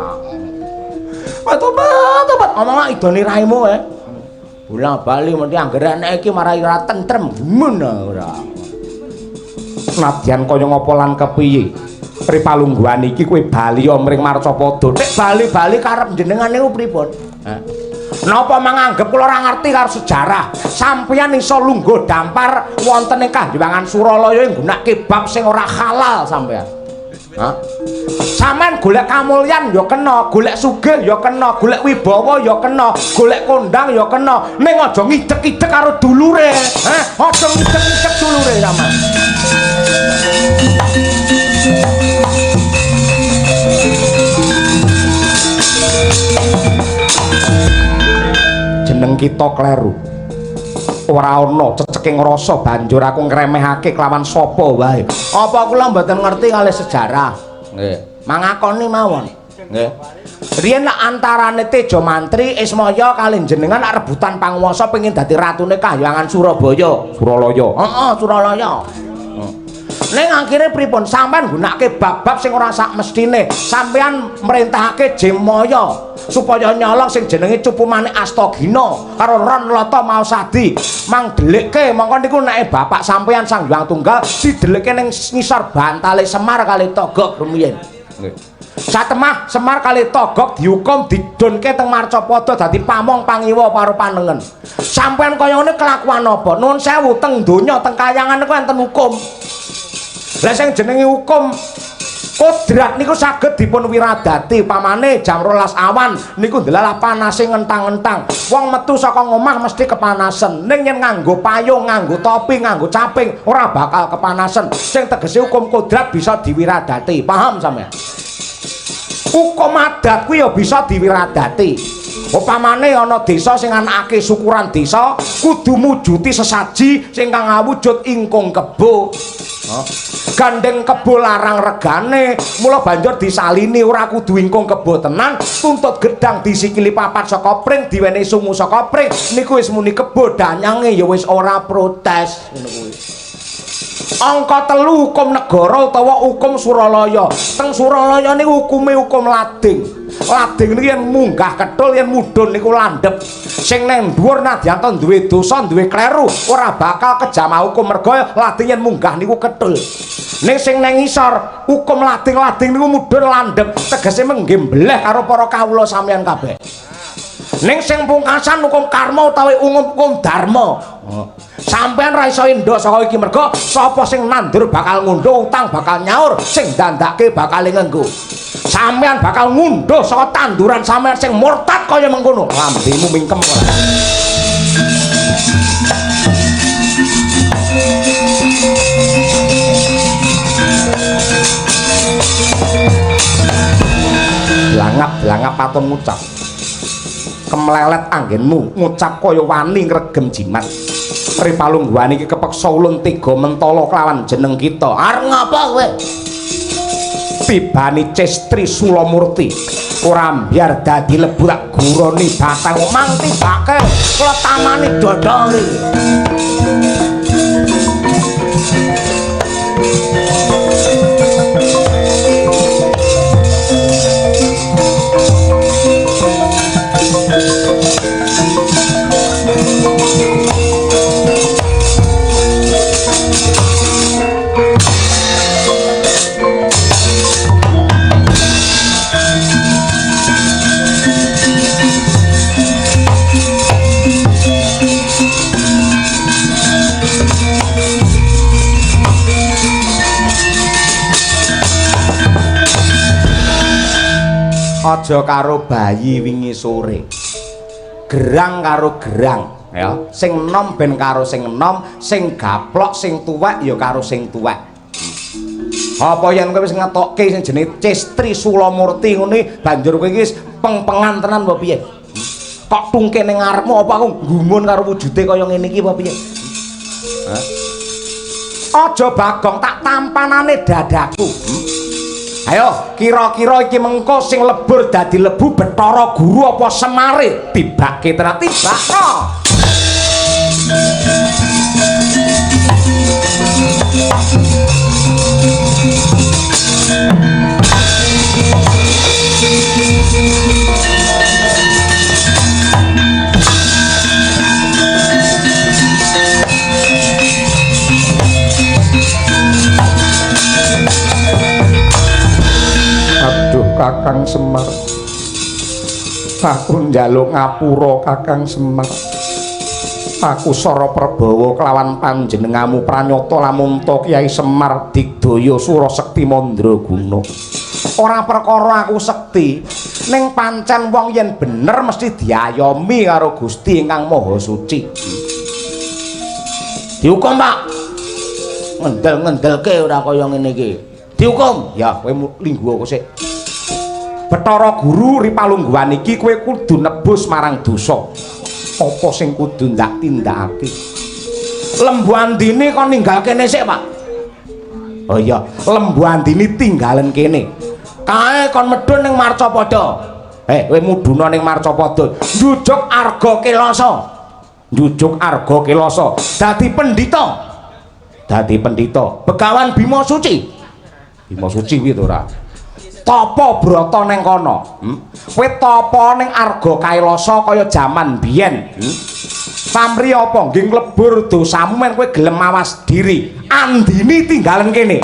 Tobat. Omong idone raimu Bola bali mesti anggere anak iki marai ora tentrem men ora. Nadyan kaya ngapa lan kepiye? Pripalungguhan iki kowe bali mring Marcapada. Nek bali-bali karep jenengan niku pripun? Napa manganggep kula ora ngerti karo sejarah? Sampeyan iso lungguh dampar wonten ing Kahyangan Suralaya nggunakake bab sing ora halal sampeyan. Hah? Sampeyan golek kamulyan ya kena, golek sugih ya kena, golek wibawa ya kena, golek kondang ya kena, ning aja ngidek-idek karo dulure. Aja ngidek-idek dulure sampeyan. Jeneng kita kleru. Ora ana ceceking rasa banjur aku ngremehake kelawan sapa wae. Apa kula mboten ngerti kalih sejarah? Nggih. Mangakoni mawon. Nggih. Riyen antarane Tejo Mantri Ismaya kalih jenengan rebutan panguwasa pengin dadi ratune Kahyangan Surabaya. Suralaya. Heeh, Suralaya. Ning akhire pripun? Sampeyan gunakake bab-bab sing ora sak mestine. Sampeyan merintahake Jemaya supaya nyolong sing jenenge Cupu Manik Astagina karo Ron Lata Mausadi. Mang delikke mongko niku nek bapak sampeyan Sang Hyang Tunggal didelikke ning ngisor bantale Semar kali Togog rumiyin. Nggih. Satemah Semar kali Togog dihukum didunke teng Marcapada dadi pamong pangiwa karo panengen. Sampeyan kaya ngene kelakuan apa? Nuwun sewu teng donya teng Kahyangan niku enten hukum. Lah sing jenenge hukum kodrat niku saged dipun wiradati pamane jam 12 awan niku ndelalah panase ngentang-entang. Wong metu saka ngomah mesti kepanasan. Ning yen nganggo payung, nganggo topi, nganggo caping ora bakal kepanasan. Sing tegese hukum kodrat bisa diwiradati. Paham sampeyan? Hukum adat kuwi ya bisa diwiradati. Upamane ana desa sing anakake syukuran desa kudu mujuti sesaji sing kang awujud ingkung kebo. Gandeng kebo larang regane, mula banjur disalini ora kudu ingkung kebo tenan, tuntut gedang disikili papat saka pring, diwenehi sungu saka pring. Niku wis muni kebo, danyange ya wis ora protes ngono kuwi. Angka 3 hukum negara utawa hukum Suralaya. Teng Suralaya niku hukume hukum lading. Lading niku yen munggah ketul yen mudhun niku landhep. Sing nang dhuwur nadyan duwe dosa, duwe kleru, ora bakal kejama hukum mergo lading yen munggah niku ketul. Ning sing nang ngisor hukum lading-lading niku mudhun landhep, tegese menggembleh karo para kawula sampeyan kabeh. Ning sing pungkasan hukum karma utawi hukum dharma. Sampeyan ra iso endo saka iki mergo sapa sing nandur bakal ngunduh, utang bakal nyaur, sing dandake bakal ngenggo. Sampeyan bakal ngunduh saka tanduran sampeyan sing murtad kaya mengkono. Lambemu mingkem ora. Langap patun ngucap. Kemlelet anggenmu ngucap kaya wani ngregem jimat. Pripalungguhan iki kepeksa ulun tega mentala kelawan jeneng kita. Arep ngapa kowe? Tibani Cestri Sulamurti ora mbiar dadi lebu tak guroni batang mang tibake kula tamani dodori. Aja karo bayi wingi sore, gerang karo gerang ya, sing enom ben karo sing enom, sing gaplok sing tuwek ya karo sing tuwek. Apa yen kowe wis ngetokke sing jenenge Cestri Sulamurti ngene banjur kowe iki wis peng-pengan tenan apa piye? Kok tungke ning ngarepmu apa aku gumun karo wujude kaya ngene iki apa piye? Hah? Aja Bagong tak tampanane dadaku. Ayo, kira-kira iki mengko sing lebur dadi lebu Bathara Guru apa Semare? Tibake tenan tibakno. Kakang Semar, aku njaluk ngapura Kakang Semar. Aku Sara Prabawa kelawan panjenengamu pranyata lamun ta Kyai Semar digdaya Sura Sekti Mandraguna. Ora perkara aku sekti, ning pancen wong yen bener mesti diayomi karo Gusti ingkang Maha Suci. Dihukum, Pak. Ngendel-ngendelke ora kaya ngene iki. Dihukum. Ya, kowe lingguh kok sik. Bathara Guru ripalungguhan iki kowe kudu nebus marang dosa. Apa sing kudu ndak tindakake? Lembu Andini kon ninggal kene sik, Pak. Oh iya, Lembu Andini tinggalen kene. Kae kon medhun ning Marcapada. Kowe mudhuna ning Marcapada, njujuk Arga Kelasa. Njujuk Arga Kelasa dadi pendhita. Dadi pendhita Begawan Bima Suci. Bima Suci kuwi to ora? Tapa brata ning kono. Kowe tapa ning Arga Kailasa kaya jaman biyen. Pamri apa nggih nglebur dosamu men kowe gelem mawas diri. Andini tinggalen kene.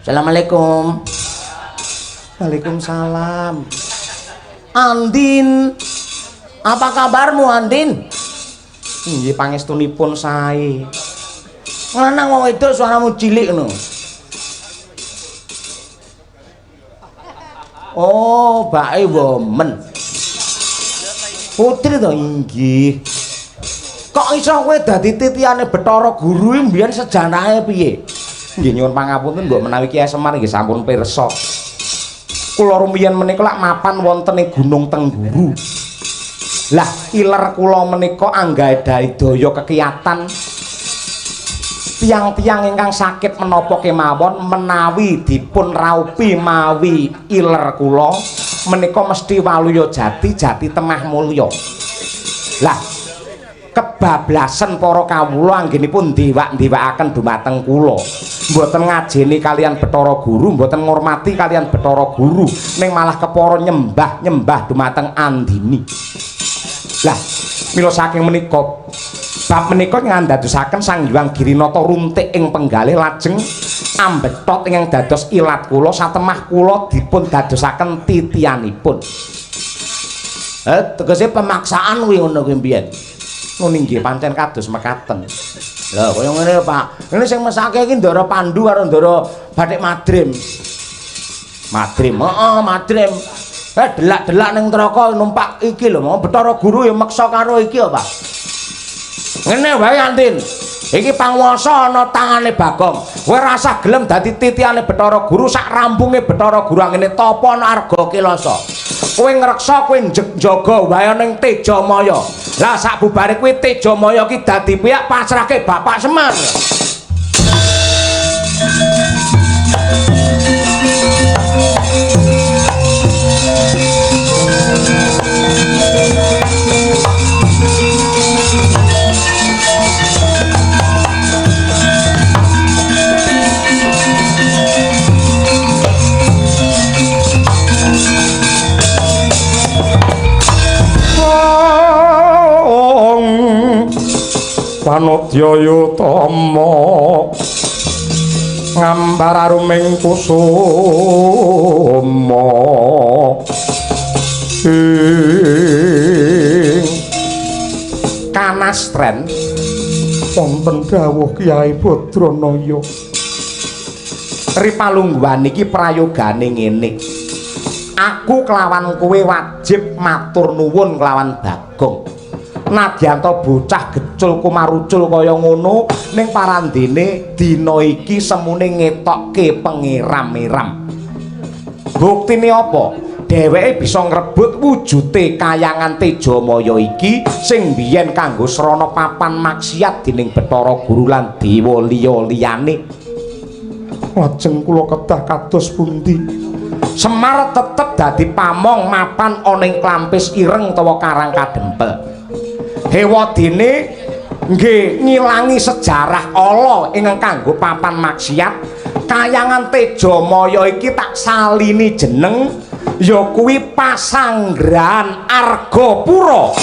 Assalamualaikum. Waalaikumsalam. Andin, apa kabarmu Andin? Nggih pangestunipun sae. Lanang wong wedok suaramu cilik ngono. Oh, bake women. Putri to inggih. Kok iso kowe dadi titiane Bathara Guru iki mbiyen sejanahe piye? Nggih nyuwun pangapunten mbok menawi Kyai Semar nggih sampun pirsa. Kula rumiyin menika lak mapan wonten ing Gunung Tengguru. Lah iler kula menika anggadhahi daya kekiyatan tiang-tiang ingkang sakit menapa kemawon menawi dipun raupi mawi iler kula menika mesti waluya jati temah mulya. Lah kebablasan para kawula anggenipun ndiwak-ndiwakaken dumateng kula. Mboten ngajeni kalian Bathara Guru, mboten ngurmati kalian Bathara Guru, ning malah kepara nyembah dumateng Andini. Lah, mila saking menika bab menika ngandadosaken Sang Hyang Girinata runtik ing penggalih lajeng ambethot ingkang dados ilat kula satemah kula dipun dadosaken titianipun. Tegese pemaksaan kuwi ngono kuwi mbiyen. Ngono nggih pancen kados mekaten. Lah kaya ngene Pak. Ini sing mesake iki Ndara Pandu karo Ndara Bathik Madrim. Madrim, heeh Madrim. Delak-delak ning neraka numpak iki lho, mau Bathara Guru ya meksa karo iki ya, Pak. Ngene wae Antin. Iki panguwasa ana tangane Bagong. Kowe rasah gelem dadi titiane Bathara Guru sak rampunge Bathara Guru ngene tapa ana Arga Kelasa. Kowe ngreksa kowe njaga wae ning Tejamaya. Lah sak bubare kuwi Tejamaya ki dadi pihak pasrahke Bapak Semar. Panodyaya Tama ngambar aruming kusuma kanastren wonten dawuh Kyai Badranaya. Ripalungguhan iki prayogane ngene. Aku kelawan kowe wajib matur nuwun kelawan Bagong. Nadyanto bocah gecul kumarucul kaya ngono ning parandene dina iki semune ngetokke pengiram-iram. Buktine apa? Dheweke bisa ngrebut wujute kayangan Tejamaya iki sing biyen kanggo srana papan maksiat dening Bathara Guru lan dewa liya-liyane. Lajeng kula kedah kados pundi? Semar tetep dadi pamong mapan ana ing Klampis Ireng utawa Karang Kadempel. Hewadene nggih ngilangi sejarah ala ingkang kanggo papan maksiat. Kayangan Tejamaya iki tak salini jeneng ya kuwi Pasanggrahan Argapura.